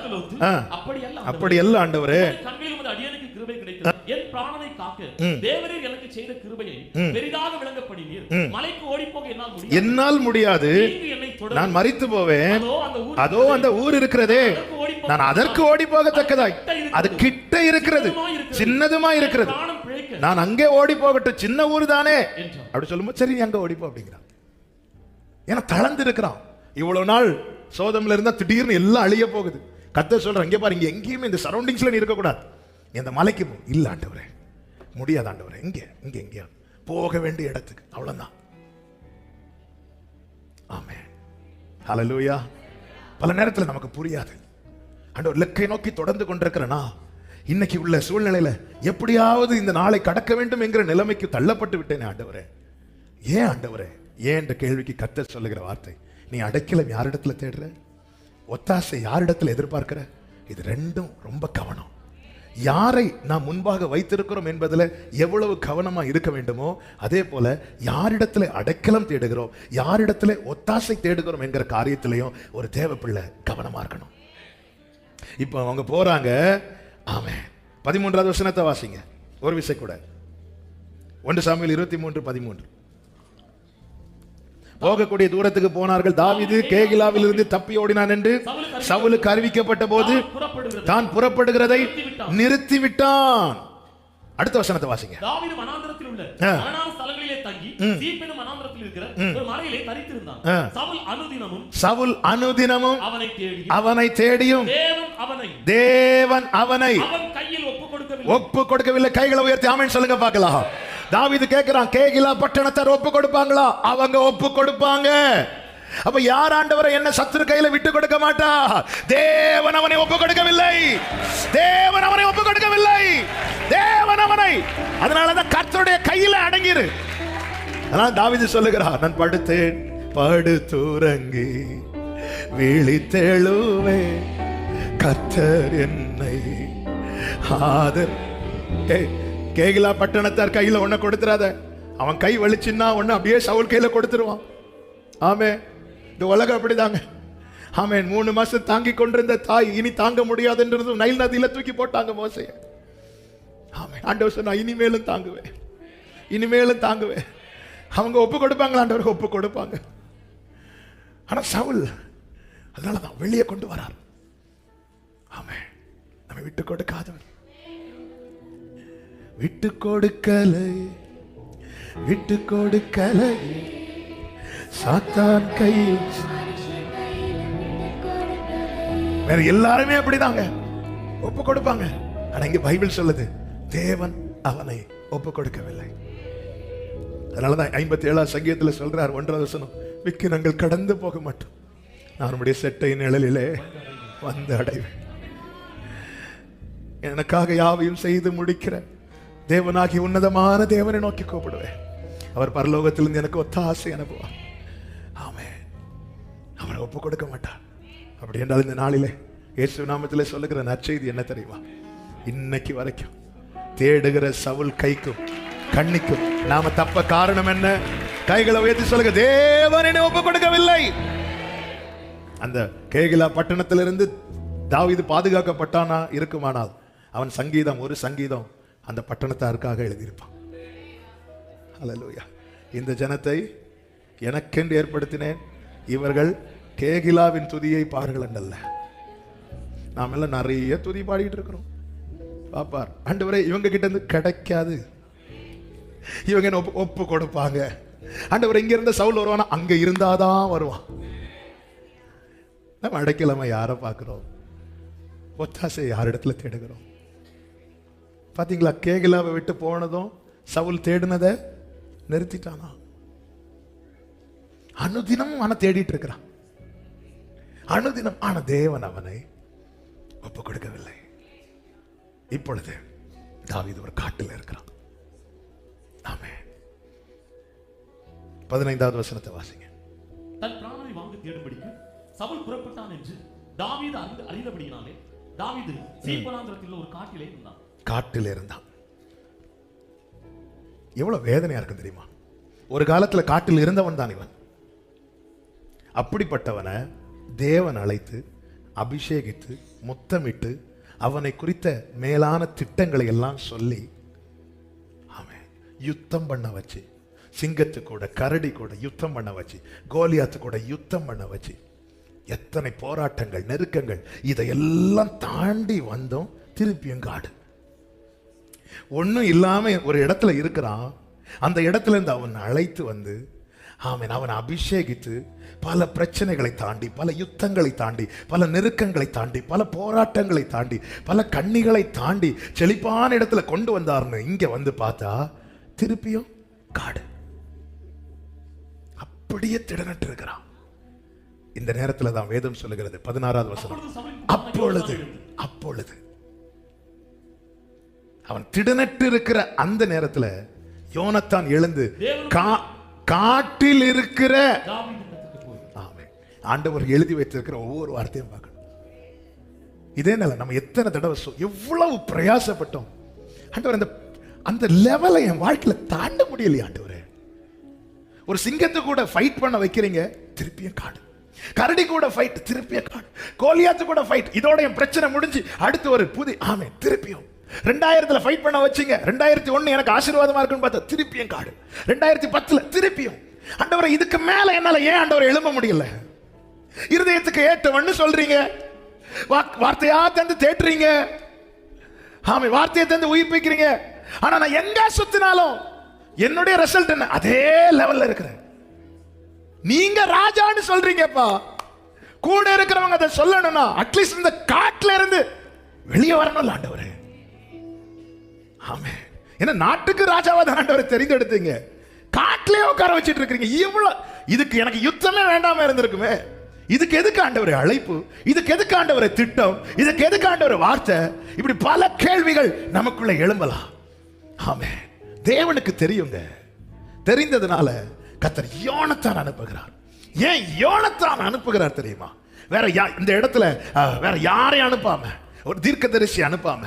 அப்படி அல்ல ஆண்டவரே, கண்களில் உமது அடியனுக்கு கிருபை கிடைத்தது. என் பிராணனை காக்க தேவரீர் எனக்கு செய்த கிருபையை பெரிதாக விளங்க பண்ணினீர். மலைக்கு ஓடிப்போக என்னால் முடியாது, நான் மரித்து போவேன். அதோ அந்த ஊர் இருக்கிறதே, நான் அதற்கு ஓடி போகத்தக்கதாய் அது கிட்ட இருக்கிறது, சின்னதுமா இருக்கிறது, நான் அங்கே ஓடி போகட்டும், சின்ன ஊர் தானே அப்படி சொல்லும்போது சரி நீ அங்க ஓடிப்போ அப்படிங்கிறான். ஏன்னா தளர்ந்து இருக்கிறான். இவ்வளவு நாள் சோதம்ல இருந்தா திடீர்னு எல்லாம் அழிய போகுது. கர்த்தர் சொல்றான், இங்க பாரு, இங்க எங்கேயுமே இந்த சரௌண்டிங்ஸ்ல நீ இருக்க கூடாது, இந்த மலைக்கு போ. இல்ல ஆண்டவரே, முடியாது ஆண்டவரே, இங்க போக வேண்டிய இடத்துக்கு, அவ்வளவுதான். ஆமென். ஹல்லேலூயா. பல நேரத்தில் நமக்கு புரியாது. ஆண்டவர் லக்கை நோக்கி தொடர்ந்து கொண்டிருக்கிறனா, இன்னைக்கு உள்ள சூழ்நிலையில எப்படியாவது இந்த நாளை கடக்க வேண்டும் என்கிற நிலைமைக்கு தள்ளப்பட்டு விட்டேனே ஆண்டவரே. ஏன் ஆண்டவரே? ஏன் என்ற கேள்விக்கு கர்த்தர் சொல்லுகிற வார்த்தை, நீ அடைக்கலம் யாரிடத்துல தேடுற, ஒத்தாசை யாரிடத்துல எதிர்பார்க்கிற? இது ரெண்டும் ரொம்ப கவனம். யாரை நாம் முன்பாக வைத்திருக்கிறோம் என்பதில் எவ்வளவு கவனமா இருக்க வேண்டுமோ, அதே போல யாரிடத்துல அடைக்கலம் தேடுகிறோம், யாரிடத்துல ஒத்தாசை தேடுகிறோம் என்கிற காரியத்திலையும் ஒரு தேவ பிள்ளை கவனமா இருக்கணும். இப்போ அவங்க போறாங்க. ஆமென். 13வது வசனத்தை வாசிங்க ஒரு விசை கூட. 1 சாமுவேல் 23:13. போகக்கூடிய தூரத்துக்கு போனார்கள். தாவீது கேகிலாவில் இருந்து தப்பி ஓடினான் என்று சவுலுக்கு அறிவிக்கப்பட்ட போது தான் புறப்படுகிறதை நிறுத்திவிட்டான். அடுத்த வசனத்தை வாசிங்க. தாவீது வனாந்தரத்தில் உள்ள மரணான ஸ்தலங்களிலே தங்கி சீப் என்னும் வனாந்தரத்தில் இருக்கிற ஒரு மலையிலே தரித்திருந்தான். சவுல் அனுதினமும் அவனை தேடியும் தேவன் அவனை அவன் கையில் ஒப்பு கொடுக்கவில்லை. கைகளை உயர்த்தி ஆமென் சொல்லுங்க பார்க்கலாம். தாவீது கேட்கிறான், கேகிலா பட்டணத்தார் ஒப்பு கொடுப்பாங்களா? அவங்க ஒப்பு கொடுப்பாங்க. அப்ப யார் ஆண்டவரை என்ன சத்துரு கையில விட்டு கொடுக்க மாட்டா. தேவன் அவனை ஒப்பு கொடுக்கவில்லை, தேவன் அவனை ஒப்பு கொடுக்கவில்லை, தேவன் அவனை. அதனாலதான் கர்த்தருடைய கையில அடங்கிரு. அதனால தாவீது சொல்லுகிறார், நான் படுத்தேன் படுத்துறங்கி விழித்தெழுவே, கர்த்தர் என்னை ஆதர். கேகிலா பட்டணத்தார் கையில ஒன்ன கொடுத்துறாத. அவன் கை வலிச்சுன்னா ஒன்னு அப்படியே சவுல் கையில கொடுத்துருவான். ஆமே, இந்த உலகம் அப்படிதாங்க. ஆமே, 3 மாசம் தாங்கி கொண்டிருந்த தாய் இனி தாங்க முடியாதுன்றது நைல் நதியில தூக்கி போட்டாங்க மோசே. ஆமே, ஆண்டவர் சொன்னா இனிமேலும் தாங்குவேன், இனிமேலும் தாங்குவேன். அவங்க ஒப்பு கொடுப்பாங்களா? ஆண்டவர் ஒப்பு கொடுப்பாங்க. ஆனா சவுல் அதனாலதான் வெளியே கொண்டு வரார். ஆமென். நம்ம விட்டு கொடுக்காதவர், விட்டு கொடுக்கலை, விட்டு கொடுக்கலை சாத்தான் கையில். வேற எல்லாருமே அப்படிதாங்க, ஒப்பு கொடுப்பாங்க. ஆனா இங்க பைபிள் சொல்லுது தேவன் அவனை ஒப்பு கொடுக்கவில்லை. அதனாலதான் 57 சங்கீதத்துல சொல்றார் 1வது வசனம், விக்கிரங்கள் கடந்து போக மாட்டோம், நான் நம்முடைய செட்டை நிழலிலே வந்து அடைவேன். எனக்காக யாவையும் செய்து முடிக்கிற தேவனாகி உன்னதமான தேவனை நோக்கி கூப்பிடுவேன். அவர் பரலோகத்திலிருந்து எனக்கு ஒத்தாசை அனுப்புவார். ஆமென். அவரை ஒப்பு கொடுக்க மாட்டார். அப்படி என்றால் இந்த நாளிலே இயேசு நாமத்திலே சொல்லுகிற நற்செய்தி என்ன தெரியுமா? இன்னைக்கு வரைக்கும் தேடுகிற சவுல் கைக்கும் கண்ணிக்கும் நாம தப்ப காரணம் என்ன? கைகளை உயர்த்தி சொல்லுங்க, தேவன் என்னை ஒப்பு கொடுக்கவில்லை. அந்த கேகிலா பட்டணத்திலிருந்து தாவீது பாதுகாக்கப்பட்டானா இருக்குமானால் அவன் சங்கீதம், ஒரு சங்கீதம் அந்த பட்டணத்தாருக்காக எழுதியிருப்பான். அல்லேலூயா. இந்த ஜனத்தை எனக்கென்று ஏற்படுத்தினேன், இவர்கள் கேகிலாவின் துதியை பார்கள் என்றல்ல. நாம் எல்லாம் நிறைய துதி பாடிட்டு இருக்கிறோம். பாப்பார் ஆண்டவரே, இவங்க கிட்ட இருந்து கிடைக்காது, இவங்க என்ன ஒப்பு கொடுப்பாங்க. ஆண்டவரே, இங்க இருந்த சவுல் வருவானா, அங்க இருந்தாதான் வருவான். நம்ம அடைக்கலாம யாரை பார்க்கிறோம்? ஒத்தாசை யாரிடத்துல தேடுகிறோம்? பாத்தீங்களா, கேகிலாவை விட்டு போனதும் சவுல் தேடினதை நிறுத்திட்டானா? அனுதினம் அவனை தேடிட்டு இருக்கிறான், அனுதினம். ஆனா தேவன் அவனை ஒப்பு கொடுக்கவில்லை. இப்பொழுது தாவீது ஒரு காட்டில் இருக்கிறான். ஆமென். 15வது வசனத்தை வாசிங்க. தன் பிராணனை வாங்க தேடும்படிக்கு சவுல் புறப்பட்டான் என்று தாவீது அறிந்தபடியினாலே தாவீது சீப் வனாந்திரத்தில் ஒரு காட்டிலே இருந்தான். காட்டில் இருந்தான். எவ்வளவு வேதனையா இருக்கு தெரியுமா? ஒரு காலத்துல காட்டில் இருந்தவன் தான் இவன். அப்படிப்பட்டவனை தேவன் அழைத்து அபிஷேகித்து முத்தமிட்டு அவனை குறித்த மேலான திட்டங்களை எல்லாம் சொல்லி ஆமென் யுத்தம் பண்ண வச்சு, சிங்கத்து கூட கரடி கூட யுத்தம் பண்ண வச்சு, கோலியாத்து கூட யுத்தம் பண்ண வச்சு, எத்தனை போராட்டங்கள் நெருக்கங்கள், இதையெல்லாம் தாண்டி வந்தோம். திருப்பியும் காடு ஒன்னும் இல்லாம ஒரு இடத்துல இருக்கிறான். அந்த இடத்துல இருந்து அவன் அழைத்து வந்து ஆமென் அவன் அபிஷேகித்து பல பிரச்சனைகளை தாண்டி, பல யுத்தங்களை தாண்டி, பல நெருக்கங்களை தாண்டி, பல போராட்டங்களை தாண்டி, பல கண்ணிகளை தாண்டி செழிப்பான இடத்துல கொண்டு வந்தார்னு இங்க வந்து பார்த்தா திருப்பியும் காடு. அப்படியே திடனற்று இருக்கிறான். இந்த நேரத்துல தான் வேதம் சொல்லுகிறது 16வது வசனம், அப்பொழுது அவன் திடனற்று இருக்கிற அந்த நேரத்துல யோனத்தான் எழுந்து காட்டில் இருக்கிற ஆண்டவர் எழுதி வைத்திருக்கிற ஒவ்வொரு வார்த்தையும் பார்க்கணும். இதே நிலை நம்ம எத்தனை தடவை எவ்வளவு பிரயாசப்பட்டோம். ஆண்டவர் அந்த லெவலை என் வாழ்க்கையில தாண்ட முடியலையா ஆண்டவரே? ஒரு சிங்கத்தை கூட ஃபைட் பண்ண வைக்கிறீங்க, திருப்பியும் காடு. கரடி கூட ஃபைட், திருப்பியும் காடு. கோலியாத்து கூட ஃபைட், இதோட என் பிரச்சனை முடிஞ்சு அடுத்து ஒரு புதி ஆமென் திருப்பியும் 2000 ஃபைட் பண்ண வச்சீங்க, 2001 எனக்கு ஆசீர்வாதமா இருக்குன்னு பார்த்தா திருப்பியும் காடு. 2010 திருப்பியும். ஆண்டவரே, இதுக்கு மேல என்னால ஏன் ஆண்டவரை எழும்ப முடியல? இருதயத்துக்கு ஏற்றவன்னு சொல்றீங்க, வார்த்தையா தந்து தேட்டுறீங்க, ஆமே வார்த்தையை தந்து உயிர்ப்பிக்கிறீங்க. ஆனா நான் எங்க சுத்தினாலும் என்னுடைய ரிசல்ட் என்ன? அதே லெவல்ல இருக்கிறேன். நீங்க ராஜான்னு சொல்றீங்கப்பா, கூட இருக்கிறவங்க அதை சொல்லணும்னா அட்லீஸ்ட் இந்த காட்டுல இருந்து வெளியே வரணும் ஆண்டவரே. ஆமே, ஏன்னா நாட்டுக்கு ராஜாவா தான் ஆண்டவரை தெரிந்தெடுத்தீங்க, காட்டிலே உட்கார வச்சிட்டு இருக்கீங்க. இவ்வளவு இதுக்கு எனக்கு யுத்தமே வேண்டாம இருந்திருக்குமே. இதுக்கு எதுக்கு ஆண்டவரே அழைப்பு? இதுக்கு எதுக்கு ஆண்டவரே திட்டம்? இதுக்கு எதுக்கு ஆண்டவரே வார்த்தை? இப்படி பல கேள்விகள் நமக்குள்ள எழும்பலாம். ஆமே, தேவனுக்கு தெரியுங்க. தெரிந்ததுனால கர்த்தர் யோனத்தான் அனுப்புகிறார். ஏன் யோனத்தான் அனுப்புகிறார் தெரியுமா? வேற இந்த இடத்துல வேற யாரையும் அனுப்பாம, ஒரு தீர்க்கதரிசி அனுப்பாம,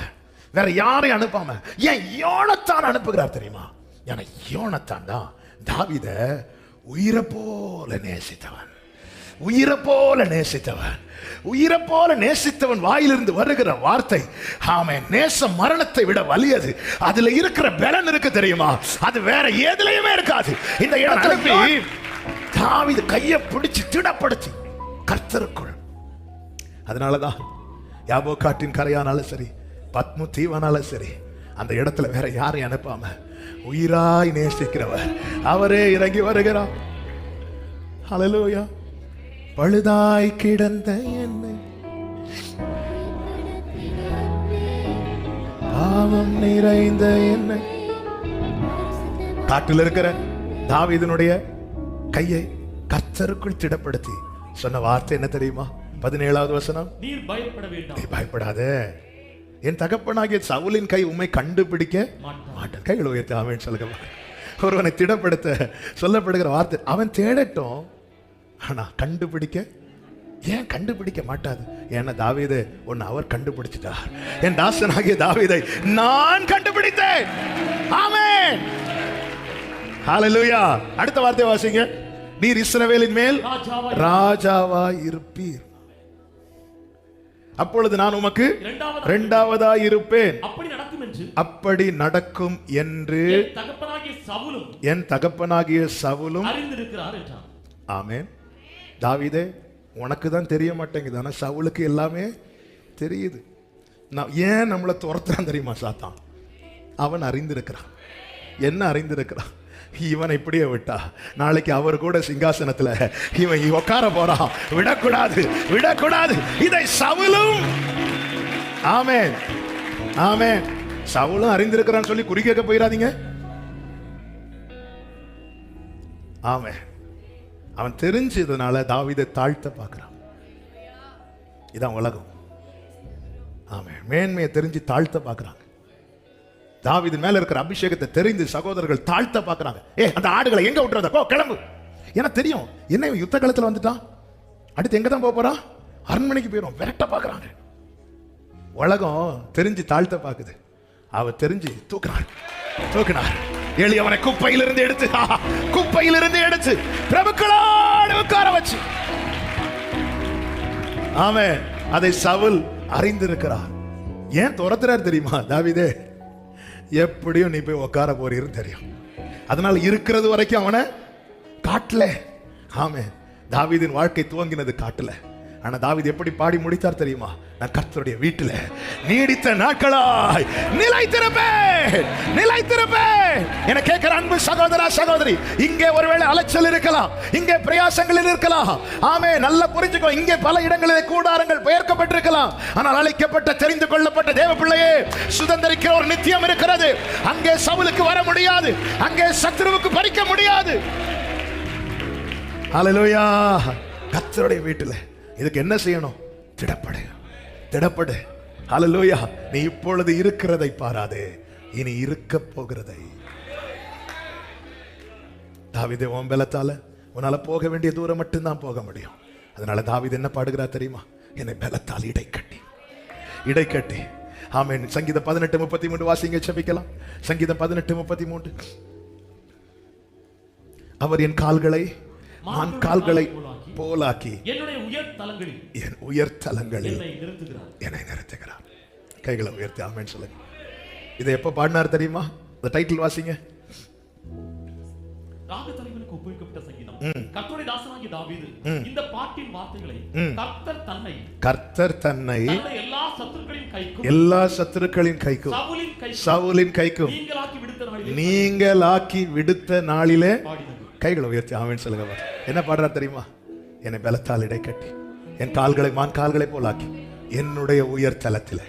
வேற யாரையும் அனுப்பாம ஏன் யோனத்தான் அனுப்புகிறார் தெரியுமா? ஏன்னா யோனத்தான் தான் தாவீத உயிரை போல நேசித்தவன். உயிரை போல நேசித்தவன், உயிரை போல நேசித்தவன் வாயிலிருந்து வருகிற வார்த்தை ஆமென் நேசம் மரணத்தை விட வலியது. அதுல இருக்கிற பலன் இருக்கு தெரியுமா? அது வேற எதுலயுமே இருக்காது. இந்த இடத்துல தாவீது கையை பிடிச்சு திடப்படுத்தி கர்த்தருக்குள். அதனாலதான் யாபோக்காட்டின் கரையானாலும் சரி, பத்மு தீவானாலும் சரி, அந்த இடத்துல வேற யாரையும் அனுப்பாம உயிராய் நேசிக்கிறவர் அவரே இறங்கி வருகிறார். ஹல்லேலூயா. பழுதாய் கிடந்த என்னை பாவம் நிறைந்த என்னை, காட்டில் இருக்கிற தாவீதினுடைய கையை கர்த்தருக்குள் திடப்படுத்தி சொன்ன வார்த்தை என்ன தெரியுமா? 17வது வசனம், நீர் பயப்பட வேண்டாம். நீ பயப்படாதே, என் தகப்பனாகிய சவுலின் கை உம்மை கண்டுபிடிக்க மாட்டான். கைகளை உயர்த்தி ஆமென் சொல்லுங்க. ஒருவனை திடப்படுத்த சொல்லப்படுகிற வார்த்தை, அவன் தேடட்டும், ஆனா கண்டுபிடிக்க ஏன் கண்டுபிடிக்க மாட்டாது? ஏன்னா தாவீதை ஒன்னு அவர் கண்டுபிடிச்சிட்டார். என் தாசனாகிய தாவீதை நான் கண்டுபிடித்தேன். ஆமென். ஹல்லேலூயா. அடுத்த வார்த்தை வாசிங்க. நீர் இஸ்ரவேலின் மேல் ராஜாவாய் இருப்பீர், அப்பொழுது நான் உமக்கு இரண்டாவதாய் இருப்பேன். அப்படி நடக்கும் என்று என் தகப்பனாகிய சவுலும் அறிந்திருக்கிறார் என்றார். ஆமென். தாவீதே, உனக்கு தான் தெரிய மாட்டேங்குது, ஆனா சவுலுக்கு எல்லாமே தெரியுது. ஏன் நம்மளை துரத்துறான் தெரியுமா சாத்தான்? அவன் அறிந்திருக்கிறான். என்ன அறிந்திருக்கிறான்? இவன் இப்படியே விட்டா நாளைக்கு அவர் கூட சிங்காசனத்துல இவன் உட்கார போறான். விடக்கூடாது, விடக்கூடாது. இதை சவுலும், ஆமென் ஆமென், சவுலும் அறிந்திருக்கிறான்னு சொல்லி குறி கேட்க போயிடாதீங்க. ஆமென். அவன் தெரிஞ்சதுனால தாவீதை தாழ்த்த பார்க்கிறான். இதான் உலகம். ஆமென். மேன்மையை தெரிஞ்சு தாழ்த்த பார்க்கிறாங்க. தாவீது மேல இருக்கிற அபிஷேகத்தை தெரிந்து சகோதரர்கள் தாழ்த்த பார்க்கறாங்க. அந்த ஆடுகளை எங்க விட்டுறத? போ, கிளம்பு. ஏன்னா தெரியும் என்ன யுத்த களத்துல வந்துட்டான், அடுத்து எங்க தான் போறான்? அரண்மனைக்கு போயிடும். விரட்ட பார்க்கறாங்க. உலகம் தெரிஞ்சு தாழ்த்த பார்க்குது. அவ தெரிஞ்சு தூக்குறார், தூக்கினார். எளியவனை குப்பையிலிருந்து எடுத்து, குப்பையிலிருந்து எடுத்து பிரபுக்களோடு உட்கார வச்சு, ஆமென். அதை சவுல் அறிந்திருக்கிறார். ஏன் துரத்துறார் தெரியுமா? தாவீதே, எப்படியும் நீ போய் உட்கார போறீன்னு தெரியும். அதனால இருக்கிறது வரைக்கும் அவனை காட்டல. ஆமென். தாவீதின் வாழ்க்கை துவங்கினது காட்டல. ஆனா தாவீது எப்படி பாடி முடித்தார் தெரியுமா? நான் கர்த்தருடைய வீட்டில் நீடித்த நாட்களாய் நிலைத்திருப்பேன், நிலைத்திருப்பேன். என கேட்கிற அன்பு சகோதரா சகோதரி, இங்கே ஒருவேளை அலைச்சல் இருக்கலாம், இங்கே பிரயாசங்கள் இருக்கலாம். ஆமே, நல்லா புரிஞ்சுக்கோ. இங்கே பல இடங்களில் கூடாரங்கள் பெயர்க்கப்பட்டிருக்கலாம். ஆனால் அழைக்கப்பட்ட தெரிந்து கொள்ளப்பட்ட தேவ பிள்ளையே, சுதந்திரிக்கிற ஒரு நித்தியம் இருக்கிறது. அங்கே சவுலுக்கு வர முடியாது, அங்கே சத்ருவுக்கு பறிக்க முடியாது. ஹல்லேலூயா. கர்த்தருடைய வீட்டில் இதுக்கு என்ன செய்யணும்? திடப்படு, திடப்படு. ஹல்லேலூயா. நீ இப்பொழுது இருக்கிறதை பாராதே, இனி இருக்க போகிறதை. தாவீதே, உன் பலத்தால உன்னால போக வேண்டிய தூரம் மட்டும்தான் போக முடியும். அதனால தாவீது என்ன பாடுகிறார் தெரியுமா? என்னை பலத்தால் இடை கட்டி, இடை கட்டி. ஆமென். சங்கீதம் 18:33 வாசிங்க, செபிக்கலாம். சங்கீதம் 18:33. அவர் என் கால்களை மான் கால்களை போலாக்கி என்னுடைய உயர்தலங்களில், என் உயர்தலங்களில் என்னை நிறுத்துகிறார். கைகளை உயர்த்தி ஆமென் சொல்லுங்க. இதை எப்ப பாடினார் தெரியுமா? இந்த டைட்டில் வாசிங்க. ராகதலைவனுக்கு ஒப்புவிக்கப்பட்ட சங்கீதம். கர்த்தருடைய தாசனாகிய தாவீது இந்த பாட்டின் வார்த்தைகளை, கர்த்தர் தன்னை எல்லா சத்துருக்களின் கைக்கும், எல்லா சத்துருக்களின் கைக்கும், சவுலின் கைக்கும் நீங்களாக்கி விடுத்த நாளிலே கைகளை உயர்த்தி ஆமென் சொல்லுங்க. என்ன பாடுறார் தெரியுமா? என்னை பலத்தால் இடை கட்டி, என் கால்களை மான் கால்களை போலாக்கி, என்னுடைய உயர் தலத்தில்.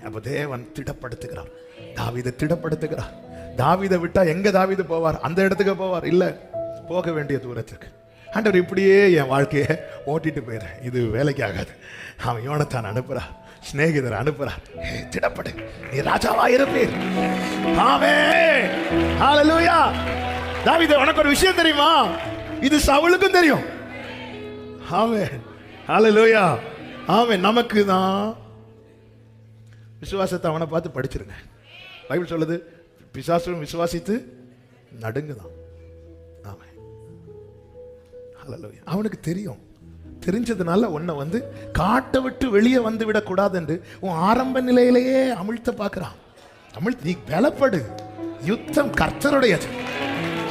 அப்ப தேவன் திடப்படுத்துகிறார், தாவீதை திடப்படுத்துகிறார். தாவீதை விட்டா எங்க தாவீது போவார்? அந்த இடத்துக்கு போவார்? இல்ல, போக வேண்டிய தூரத்துக்கு. ஆண்டவர் இப்படியே என் வாழ்க்கையை ஓட்டிட்டு போயிடுறேன், இது வேலைக்கு ஆகாது. அவன் யோனத்தான் அனுப்புறார், சிநேகிதர் அனுப்புறார். திடப்படு, நீ ராஜாவா இருப்பீர். ஆமென். ஹல்லேலூயா. தாவீதே, உனக்கு ஒரு விஷயம் தெரியுமா? இது சவுலுக்கும் தெரியும். ஆமென். ஹல்லேலூயா. ஆமென். நமக்கு தான் விசுவாசத்தை அவனை பார்த்து படிச்சிருங்க. பைபிள் சொல்லுது, பிசாசும் விசுவாசித்து நடுங்குதான். ஆமென். ஹல்லேலூயா. அவனுக்கு தெரியும். தெரிஞ்சதுனால உன்னை வந்து காட்டை விட்டு வெளியே வந்து விடக்கூடாது என்று உன் ஆரம்ப நிலையிலேயே அமிழ்த்த பார்க்கிறான். அமிழ்த்து, நீ பலப்படு. யுத்தம் கர்த்தருடையது,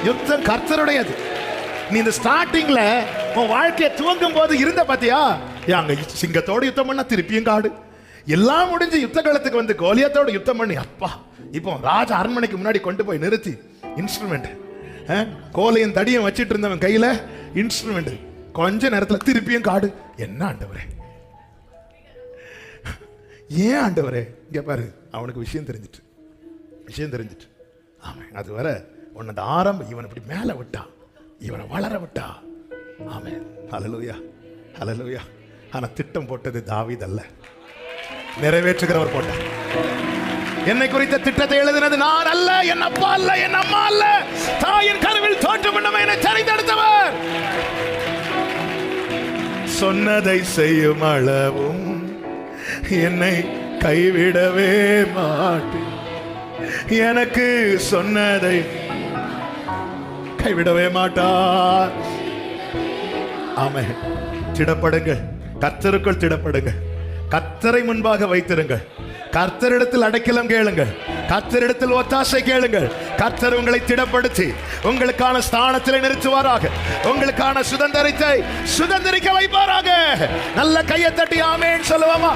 யுத்தம் கர்த்தருடையது. நீ இந்த ஸ்டார்டிங்ல உன் வாழ்க்கையை துவங்கும் போது இருந்த பாத்தியா, அங்க சிங்கத்தோட யுத்தம் பண்ண திருப்பியும் காடு எல்லாம் முடிஞ்சு யுத்த காலத்துக்கு வந்து கோலியாத்தோட யுத்தம் பண்ணி, அப்பா இப்போ ராஜ அரண்மனைக்கு முன்னாடி கொண்டு போய் நிறுத்தி இன்ஸ்ட்ருமெண்ட், கோலையும் தடியும் வச்சிட்டு இருந்தவன் கையில இன்ஸ்ட்ருமெண்ட், கொஞ்ச நேரத்துல திருப்பியும் காடு. என்ன ஆண்டவரே, ஏன் ஆண்டவரே? இங்க பாரு, அவனுக்கு விஷயம் தெரிஞ்சிட்டு ஆமென். அது வர உன்னது ஆரம்பம் இவன் இப்படி மேல விட்டா, இவனை வளர விட்டா. ஆமென். ஹல்லேலூயா, ஹல்லேலூயா. ஆனா திட்டம் போட்டது தாவீது அல்ல, நிறைவேற்றுகிறவர் போட்டார். என்னை குறித்த திட்டத்தை எழுதினது நான் அல்ல, என் அப்பா அல்ல, என் அம்மா அல்ல, தாயின் கருவில் தோற்றம் பண்ணவன் என்னை தெரிந்தெடுத்தவர். சொன்னதை செய்யும் அளவும் என்னை கைவிடவே மாட்டேன், எனக்கு சொன்னதை கைவிடவே மாட்டார். ஆமென். திடப்படுங்கள், கர்த்தருக்குள் திடப்படுங்கள், கர்த்தரை முன்பாக வைத்திருங்கள், கர்த்தரிடத்தில் அடைக்கலம் கேளுங்கள், கர்த்தரிடத்தில் ஒத்தாசை கேளுங்கள். கர்த்தர் உங்களை திடப்படுத்தி உங்களுக்கான ஸ்தானத்தில் நிறுத்துவாராக, உங்களுக்கான சுதந்திரத்தை சுதந்திரிக்க வைப்பாராக. நல்ல கையை தட்டி ஆமென் சொல்லுவோமா?